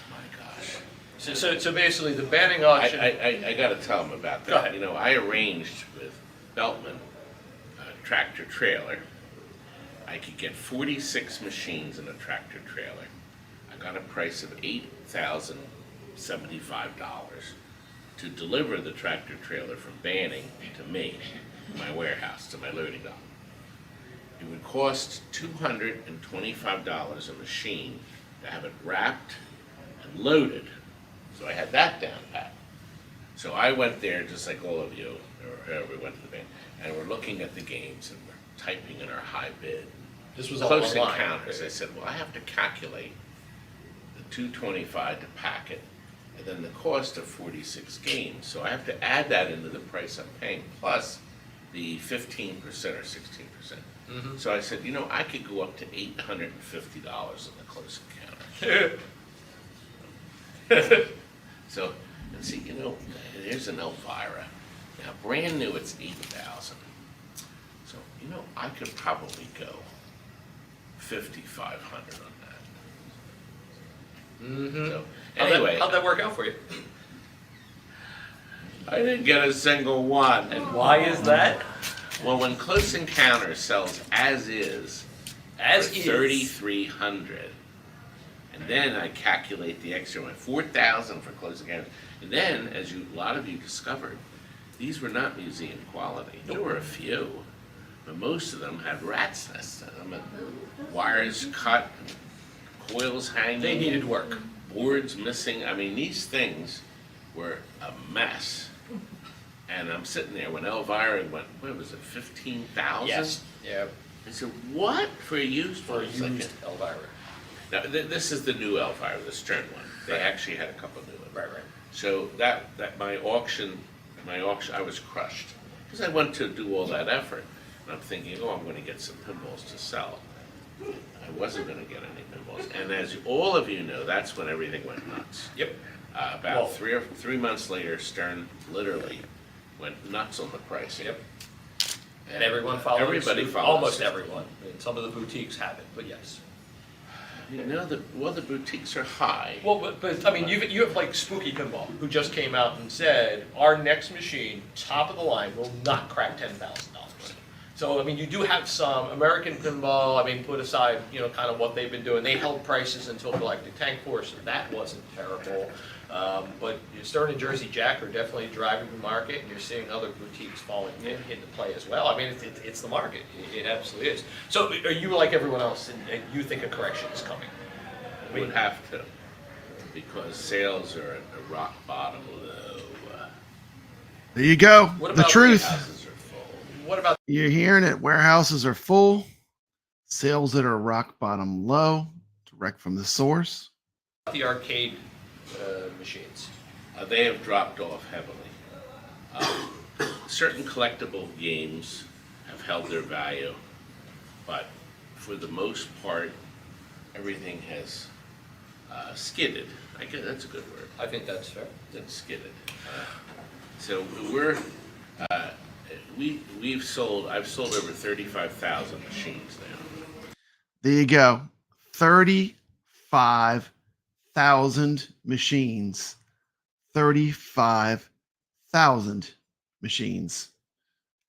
My gosh. So basically the banning auction. I got to tell them about that. Go ahead. You know, I arranged with Beltman, a tractor trailer. I could get 46 machines in a tractor trailer. I got a price of $8,075 to deliver the tractor trailer from Banning to me, my warehouse, to my loading dock. It would cost $225 a machine to have it wrapped and loaded. So I had that down pat. So I went there just like all of you, or whoever went to the bank, and we're looking at the games and we're typing in our high bid. This was all Close online. Encounters. I said, well, I have to calculate the $225 to pack it, and then the cost of 46 games. So I have to add that into the price I'm paying, plus the 15% or 16%. Mm-hmm. So I said, you know, I could go up to $850 in the Close Encounter. So, and see, you know, there's an Elvira. Now, brand new, it's $8,000. So, you know, I could probably go $5,500 on that. Mm-hmm. So, anyway, How'd that work out for you? I didn't get a single one. And why is that? Well, when Close Encounter sells as is, As for is. $3,300, and then I calculate the extra one, $4,000 for Close Encounter, and then, as a lot of you discovered, these were not museum quality. There were a few, but most of them had rat's nests in them, and wires cut, coils hanging. They needed work. Boards missing. I mean, these things were a mess. And I'm sitting there when Elvira went, what was it, 15,000? Yes. Yeah. I said, what for a used For one? a It's like used Elvira. Now, this is the new Elvira, the Stern one. They Right. actually had a couple new ones. Right. So that my auction, I was crushed because I went to do all that effort, and I'm thinking, oh, I'm going to get some pinballs to sell. I wasn't going to get any pinballs, and as all of you know, that's when everything went nuts. Yep. About 3 months later, Stern literally went nuts on the pricing. Yep. And everyone followed. Everybody followed. Almost everyone. I mean, some of the boutiques haven't, but yes. You know, the boutiques are high. Well, but I mean, you have like Spooky Pinball, who just came out and said our next machine, top of the line, will not crack $10,000. So I mean, you do have some American Pinball. I mean, put aside kind of what they've been doing. They held prices until Galactic Tank Force, and that wasn't terrible. But Stern and Jersey Jack are definitely driving the market, and you're seeing other boutiques falling into play as well. I mean, it's the market. It absolutely is. So are you like everyone else, and you think a correction is coming? We would have to, because sales are at a rock bottom low. There you go. What The about truth. Houses are full. What about You're hearing it. Warehouses are full. Sales that are rock bottom low. Direct from the source. the arcade machines? They have dropped off heavily. Certain collectible games have held their value, but for the most part, everything has skidded. I guess that's a good word. I think that's fair. That's skidded. So I've sold over 35,000 machines now. There you go. 35,000 machines. 35,000 machines.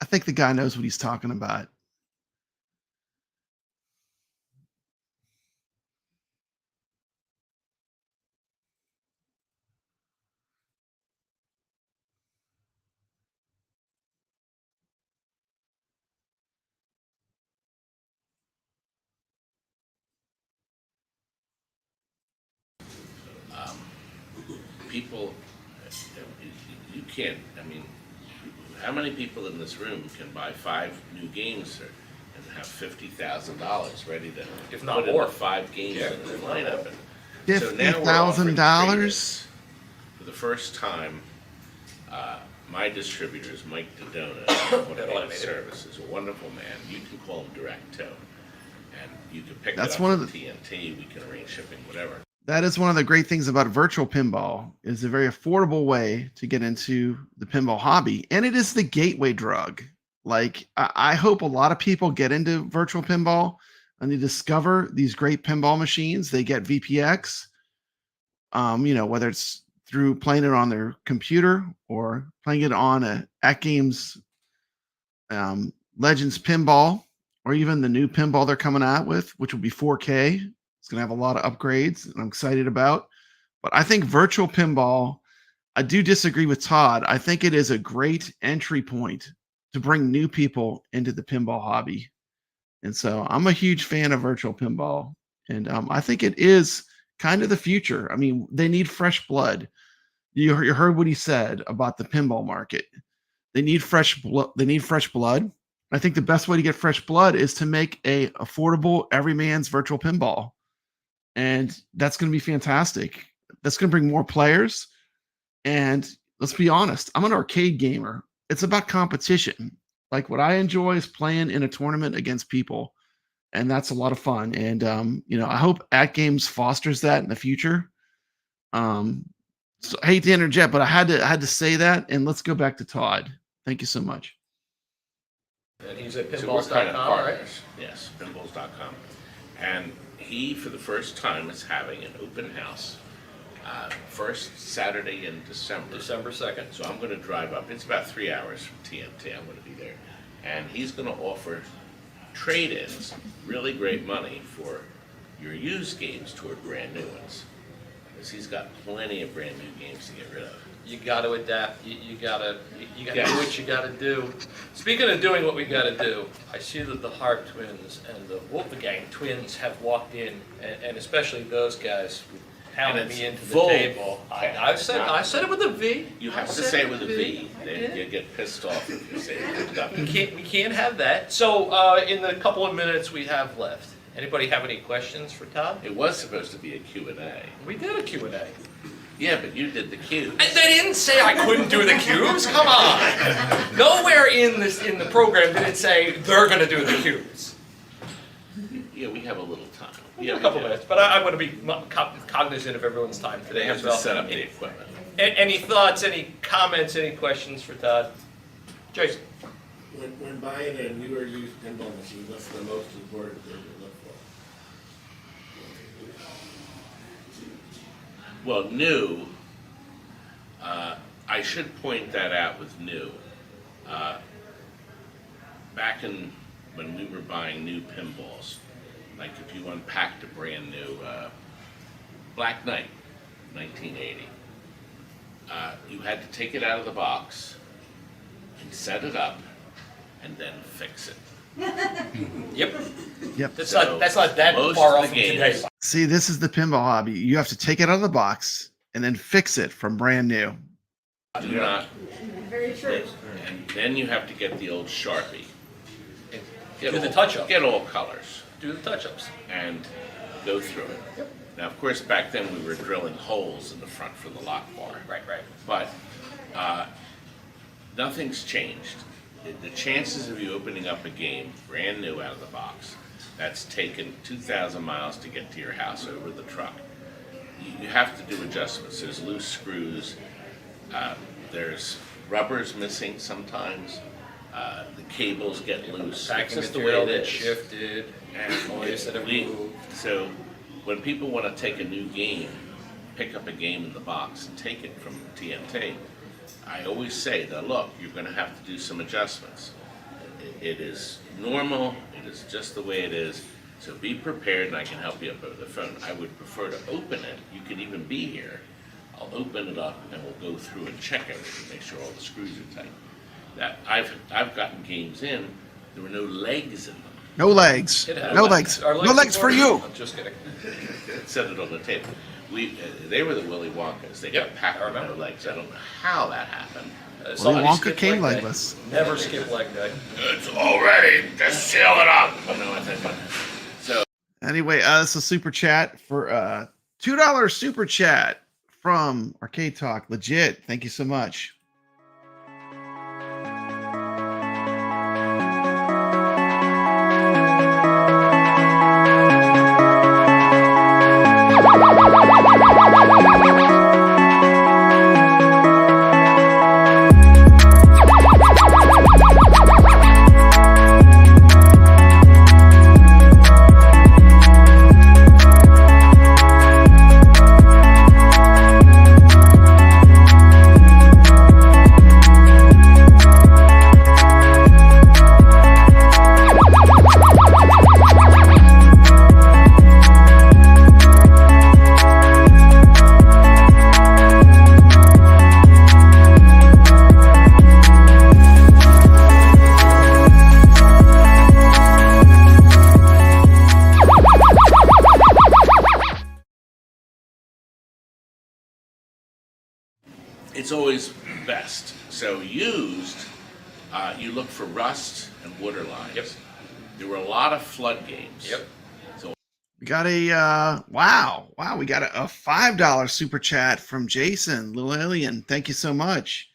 I think the guy knows what he's talking about. People, you can't, I mean, how many people in this room can buy 5 new games and have $50,000 ready to If not put in more. the 5 games in the lineup? $50,000? For the first time, my distributors, Mike Dodona, one of Automated. the services, a wonderful man. You can call him direct too, and you can pick That's it up one of from the- TNT. We can arrange shipping, whatever. That is one of the great things about virtual pinball. It's a very affordable way to get into the pinball hobby, and it is the gateway drug. Like I hope a lot of people get into virtual pinball and they discover these great pinball machines. They get VPX, whether it's through playing it on their computer or playing it on a At Games Legends pinball, or even the new pinball they're coming out with, which will be 4K. It's going to have a lot of upgrades, and I'm excited about. But I think virtual pinball, I do disagree with Todd. I think it is a great entry point to bring new people into the pinball hobby. And so I'm a huge fan of virtual pinball. And I think it is kind of the future. I mean, they need fresh blood. You heard what he said about the pinball market. They need fresh blood. They need fresh blood. I think the best way to get fresh blood is to make a affordable everyman's virtual pinball. And that's going to be fantastic. That's going to bring more players. And let's be honest, I'm an arcade gamer. It's about competition. Like what I enjoy is playing in a tournament against people. And that's a lot of fun. And, I hope At Games fosters that in the future. So I hate to interject, but I had to say that. And let's go back to Todd. Thank you so much. And he's at So we're kind of pinballs.com, right? partners. Yes, pinballs.com. And he, for the first time, is having an open house. First Saturday in December. December 2nd. So I'm going to drive up. It's about 3 hours from TNT. I'm going to be there. And he's going to offer trade-ins, really great money for your used games toward brand new ones. Because he's got plenty of brand new games to get rid of. You got to adapt. You got to Yes. do what you got to do. Speaking of doing what we got to do, I see that the Hart twins and the Wolfgang twins have walked in, and especially those guys pounded And it's me into the Wolf. table. I said it with a V. You have I to said say it with a V. I They did. you get pissed off if you say it with a W. We can't have that. So in the couple of minutes we have left, anybody have any questions for Todd? It was supposed to be a Q&A. We did a Q&A. Yeah, but you did the cubes. And they didn't say I couldn't do the cubes. Come on. Nowhere in the program did it say they're going to do the cubes. Yeah, we have a little time. Yeah, a couple minutes, but I want to be cognizant of everyone's time They today have as to well. set up the equipment. Any thoughts, any comments, any questions for Todd? Jason? When buying a new or used pinball machine, what's the most important thing to look for? Well, new, I should point that out with new. Back when we were buying new pinballs, like if you unpacked a brand new Black Knight, 1980, you had to take it out of the box and set it up and then fix it. Yep. Yep. That's So, not that most far of off the from today. games- See, this is the pinball hobby. You have to take it out of the box and then fix it from brand new. Do not, Very true. and then you have to get the old Sharpie. Get Do the all- touch-up. Get all colors. Do the touch-ups. And go through it. Now, of course, back then we were drilling holes in the front for the lock bar. Right. But nothing's changed. The chances of you opening up a game brand new out of the box, that's taken 2,000 miles to get to your house over the truck. You have to do adjustments. There's loose screws. There's rubbers missing sometimes. The cables get loose. Packing It's just the way material it that is. shifted, toys that have moved. So when people want to take a new game, pick up a game in the box and take it from TNT, I always say that, look, you're going to have to do some adjustments. It is normal. It is just the way it is. So be prepared, and I can help you up over the phone. I would prefer to open it. You could even be here. I'll open it up, and we'll go through and check everything, make sure all the screws are tight. That I've gotten games in. There were no legs in them. No legs. It has. No legs. Are No legs for you. I'm just kidding. Set it on the table. They were the Willy Wonkas. They got Yep, packed I with no remember. legs. I don't know how that happened. Willy Somebody Wonka skipped came leg day. legless. Never skip leg day. It's all ready. Just seal it up. Oh, no, I think. So Anyway, this is a super chat for $2 super chat from Arcade Talk. Legit. Thank you so much. it's always best. So used, you look for rust and water lines. Yep. There were a lot of flood games. Yep. We got a wow. We got a $5 super chat from Jason, Little Alien. Thank you so much.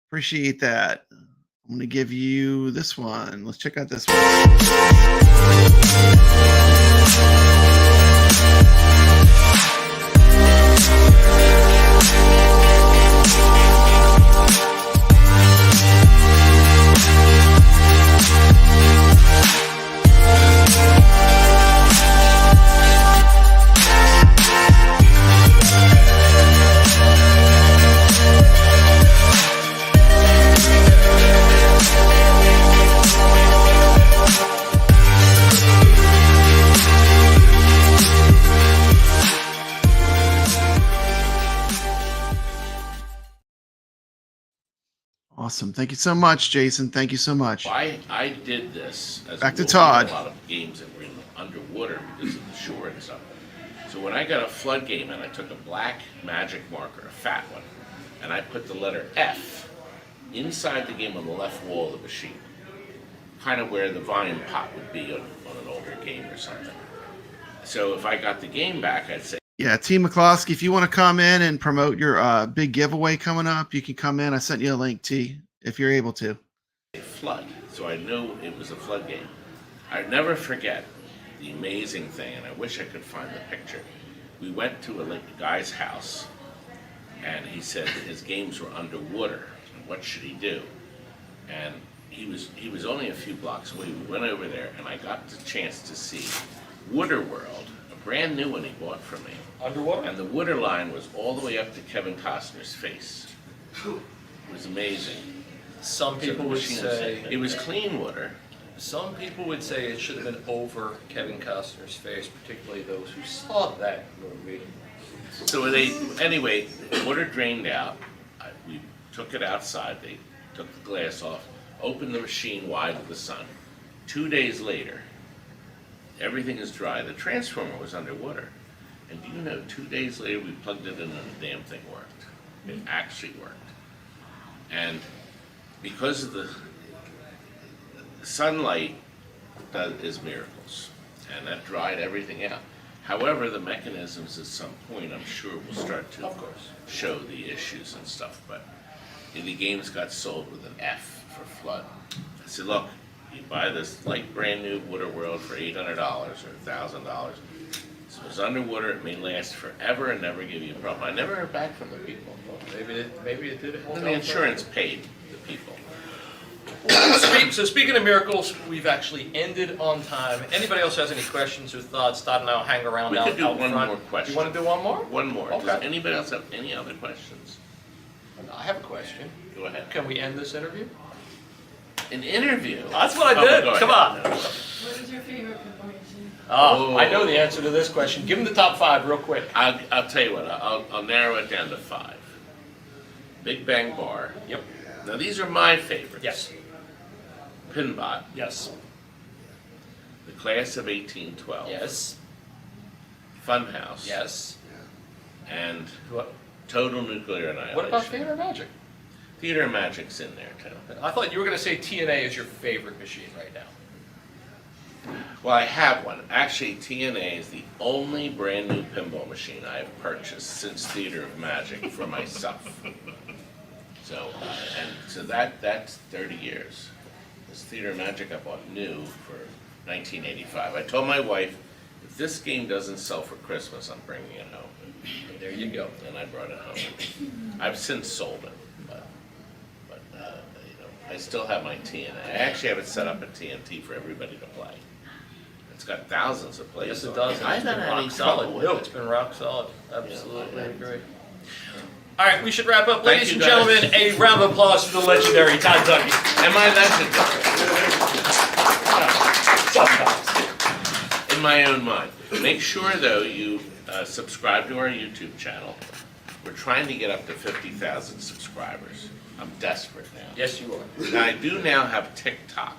Appreciate that. I'm gonna give you this one. Let's check out this one. Awesome. Thank you so much, Jason. Thank you so much. I did this as Back to we Todd. did a lot of games that were in underwater because of the shore and stuff. So when I got a flood game and I took a black magic marker, a fat one, and I put the letter F inside the game on the left wall of the machine, kind of where the volume pot would be on an older game or something. So if I got the game back, I'd say, Yeah, T. McCloskey, if you want to come in and promote your big giveaway coming up, you can come in. I sent you a link, T, if you're able to. A flood, so I knew it was a flood game. I'd never forget the amazing thing, and I wish I could find the picture. We went to a guy's house, and he said that his games were underwater. What should he do? And he was only a few blocks away. We went over there, and I got the chance to see Water World, a brand new one he bought from me. Underwater? And the water line was all the way up to Kevin Costner's face. It was amazing. Some people would say it was clean water. Some people would say it should have been over Kevin Costner's face, particularly those who saw that movie. So anyway, the water drained out. We took it outside. They took the glass off, opened the machine wide to the sun. 2 days later, everything is dry. The transformer was underwater. And do you know, 2 days later, we plugged it in and the damn thing worked. It actually worked. And because of the sunlight is miracles, and that dried everything out. However, the mechanisms at some point, I'm sure, will start to show the issues and stuff. But the games got sold with an F for flood. I said, look, you buy this like brand new Water World for $800 or $1,000. So it's underwater, it may last forever and never give you a problem. I never heard back from the people. Maybe it did. And the insurance paid the people. So speaking of miracles, we've actually ended on time. Anybody else has any questions or thoughts? Todd and I will hang around We out could do out one front. more question. You want to do one more? One more. Okay. Does anybody else have any other questions? I have a question. Go ahead. Can we end this interview? An interview? That's what I Oh, did. go Come ahead. on. What is your favorite information? Oh, I know the answer to this question. Give them the top 5 real quick. I'll tell you what, I'll narrow it down to 5. Big Bang Bar. Yep. Now these are my favorites. Yes. Pinbot. Yes. The Class of 1812. Yes. Funhouse. Yes. And What? Total Nuclear Annihilation. What about Theater of Magic? Theater of Magic's in there too. I thought you were going to say TNA is your favorite machine right now. Well, I have one. Actually, TNA is the only brand new pinball machine I have purchased since Theater of Magic for myself. So that's 30 years. This Theater of Magic I bought new for 1985. I told my wife, if this game doesn't sell for Christmas, I'm bringing it home. And there you go. And I brought it home. I've since sold it, but I still have my TNA. I actually have it set up at TNT for everybody to play. It's got thousands of plays. Yes, it on does. I It's haven't been had any rock trouble solid. with No, it. it's been rock solid. Absolutely Yeah. agree. All right, we should wrap up. Thank Ladies you, and guys. gentlemen, a round of applause for the legendary Todd Tuckey. Am I legendary? In my own mind. Make sure, though, you subscribe to our YouTube channel. We're trying to get up to 50,000 subscribers. I'm desperate now. Yes, you are. Now, I do now have TikTok,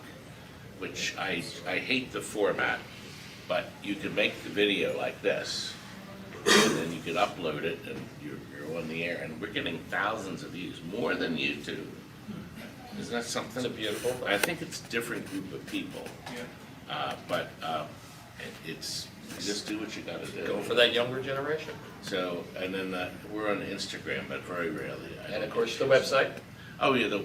which I hate the format, but you can make the video like this, and then you can upload it, and you're on the air, and we're getting thousands of views, more than YouTube. Isn't that something? It's a beautiful thing. I think it's a different group of people. But it's you just do what you got to do. Go for that younger generation. So, and then we're on Instagram, but very rarely. And of course, the website. Oh yeah, our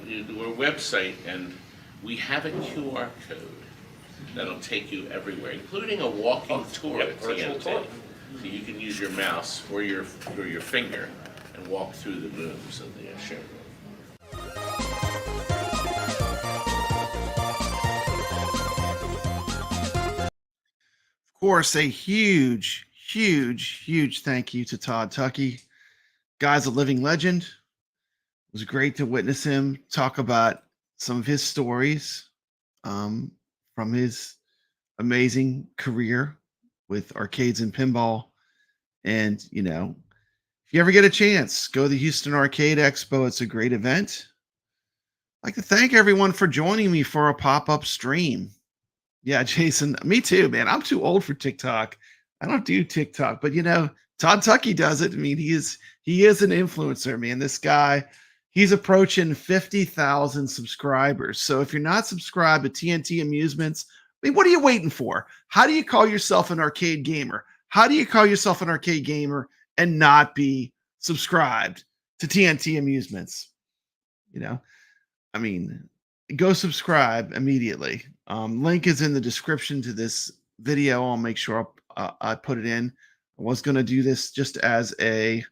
website, and we have a QR code that'll take you everywhere, including a walking tour. Yep, at virtual TNT. tour. So you can use your mouse or your finger and walk through the rooms of the showroom. Of course, a huge thank you to Todd Tuckey. Guy's a living legend. It was great to witness him talk about some of his stories from his amazing career with arcades and pinball. And, you know, if you ever get a chance, go to the Houston Arcade Expo. It's a great event. I'd like to thank everyone for joining me for a pop-up stream. Yeah, Jason, me too, man. I'm too old for TikTok. I don't do TikTok, but you know, Todd Tuckey does it. I mean, he is an influencer, man. This guy, he's approaching 50,000 subscribers. So if you're not subscribed to TNT Amusements, I mean, what are you waiting for? How do you call yourself an arcade gamer? How do you call yourself an arcade gamer and not be subscribed to TNT Amusements? You know, I mean, go subscribe immediately. Link is in the description to this video. I'll make sure I put it in. I was going to do this just as a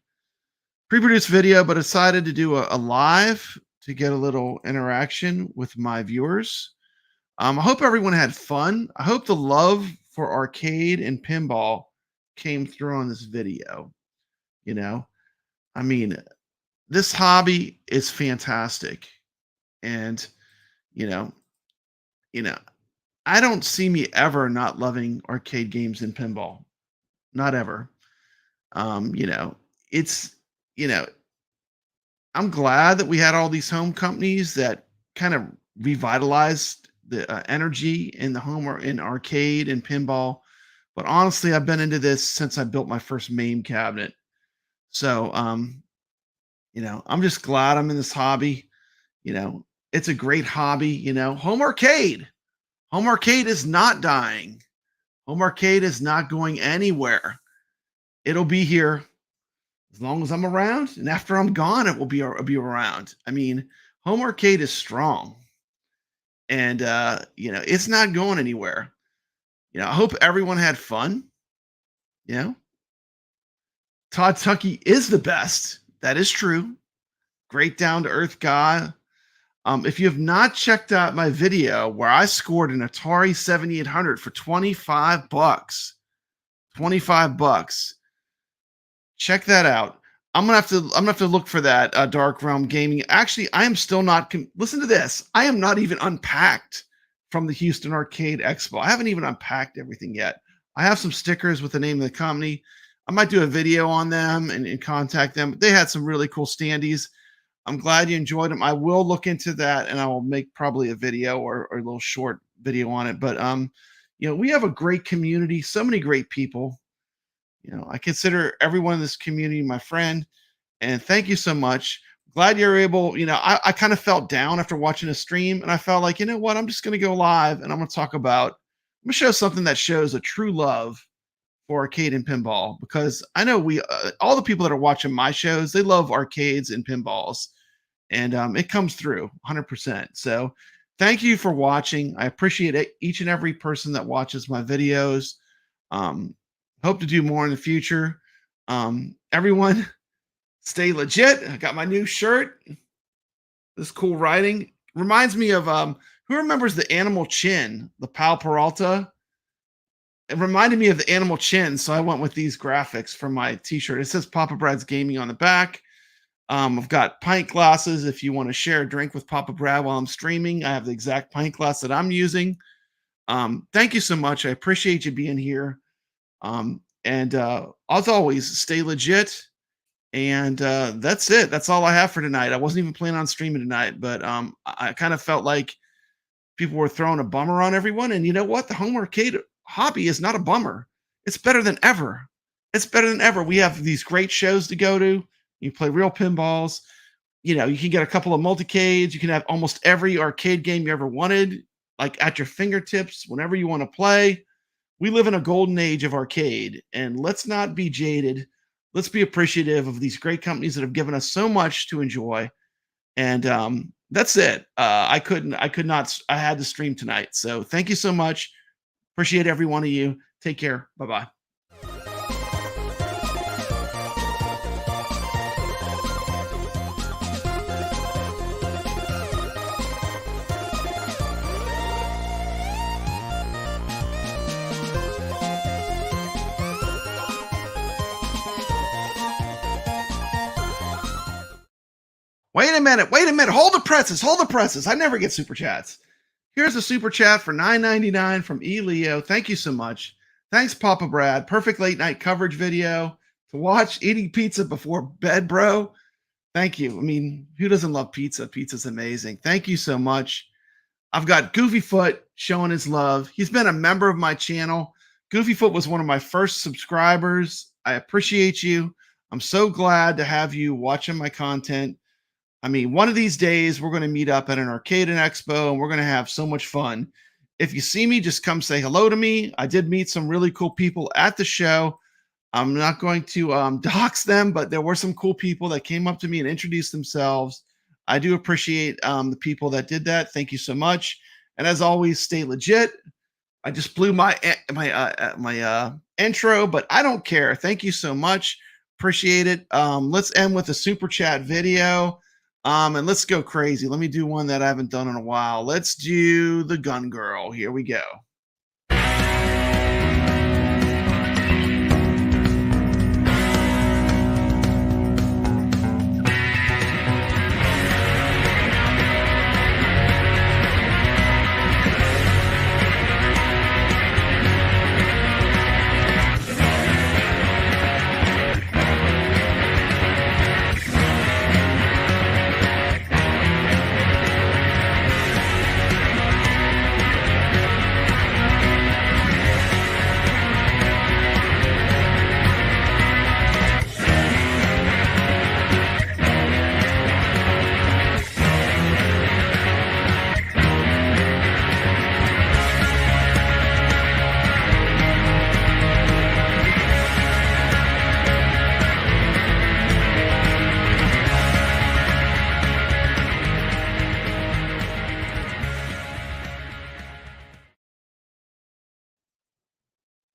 pre-produced video, but decided to do a live to get a little interaction with my viewers. I hope everyone had fun. I hope the love for arcade and pinball came through on this video. You know, I mean, this hobby is fantastic. And, you know, I don't see me ever not loving arcade games and pinball. Not ever. You know, it's, you know, I'm glad that we had all these home companies that kind of revitalized the energy in the home or in arcade and pinball. But honestly, I've been into this since I built my first MAME cabinet. So, you know, I'm just glad I'm in this hobby. You know, it's a great hobby. You know, home arcade is not dying. Home arcade is not going anywhere. It'll be here as long as I'm around, and after I'm gone, it'll be around. I mean, home arcade is strong, and you know, it's not going anywhere. You know, I hope everyone had fun. You know, Todd Tuckey is the best. That is true. Great down to earth guy. If you have not checked out my video where I scored an Atari 7800 for 25 bucks, 25 bucks, check that out. I'm gonna have to look for that. Dark Realm Gaming. Actually, I am still not. Listen to this. I am not even unpacked from the Houston Arcade Expo. I haven't even unpacked everything yet. I have some stickers with the name of the company. I might do a video on them and contact them. They had some really cool standees. I'm glad you enjoyed them. I will look into that, and I will make probably a video or a little short video on it. But you know, we have a great community, so many great people. You know, I consider everyone in this community my friend, and thank you so much. Glad you're able. You know, I kind of felt down after watching a stream, and I felt like, you know what, I'm just going to go live, and I'm going to talk about. I'm going to show something that shows a true love for arcade and pinball, because I know we all the people that are watching my shows, they love arcades and pinballs. And it comes through 100%. So thank you for watching. I appreciate it, each and every person that watches my videos. Hope to do more in the future. Everyone, stay legit. I got my new shirt. This cool writing reminds me of who remembers the Animal Chin, the Pal Peralta? It reminded me of the Animal Chin, so I went with these graphics for my t-shirt. It says Papa Brad's Gaming on the back. I've got pint glasses if you want to share a drink with Papa Brad while I'm streaming. I have the exact pint glass that I'm using. Thank you so much. I appreciate you being here. And as always, stay legit. And that's it. That's all I have for tonight. I wasn't even planning on streaming tonight, but I kind of felt like people were throwing a bummer on everyone. And you know what? The home arcade hobby is not a bummer. It's better than ever. It's better than ever. We have these great shows to go to. You play real pinballs. You know, you can get a couple of multicades. You can have almost every arcade game you ever wanted, like at your fingertips, whenever you want to play. We live in a golden age of arcade, and let's not be jaded. Let's be appreciative of these great companies that have given us so much to enjoy. And that's it. I had to stream tonight. So thank you so much. Appreciate every one of you. Take care. Bye-bye. Wait a minute. Hold the presses. I never get super chats. Here's a super chat for $9.99 from Leo. Thank you so much. Thanks, Papa Brad. Perfect late night coverage video to watch eating pizza before bed, bro. Thank you. I mean, who doesn't love pizza? Pizza's amazing. Thank you so much. I've got Goofyfoot showing his love. He's been a member of my channel. Goofyfoot was one of my first subscribers. I appreciate you. I'm so glad to have you watching my content. I mean, one of these days, we're going to meet up at an Arcade Expo, and we're going to have so much fun. If you see me, just come say hello to me. I did meet some really cool people at the show. I'm not going to dox them, but there were some cool people that came up to me and introduced themselves. I do appreciate the people that did that. Thank you so much. And as always, stay legit. I just blew my intro, but I don't care. Thank you so much. Appreciate it. Let's end with a super chat video. And let's go crazy. Let me do one that I haven't done in a while. Let's do the gun girl. Here we go.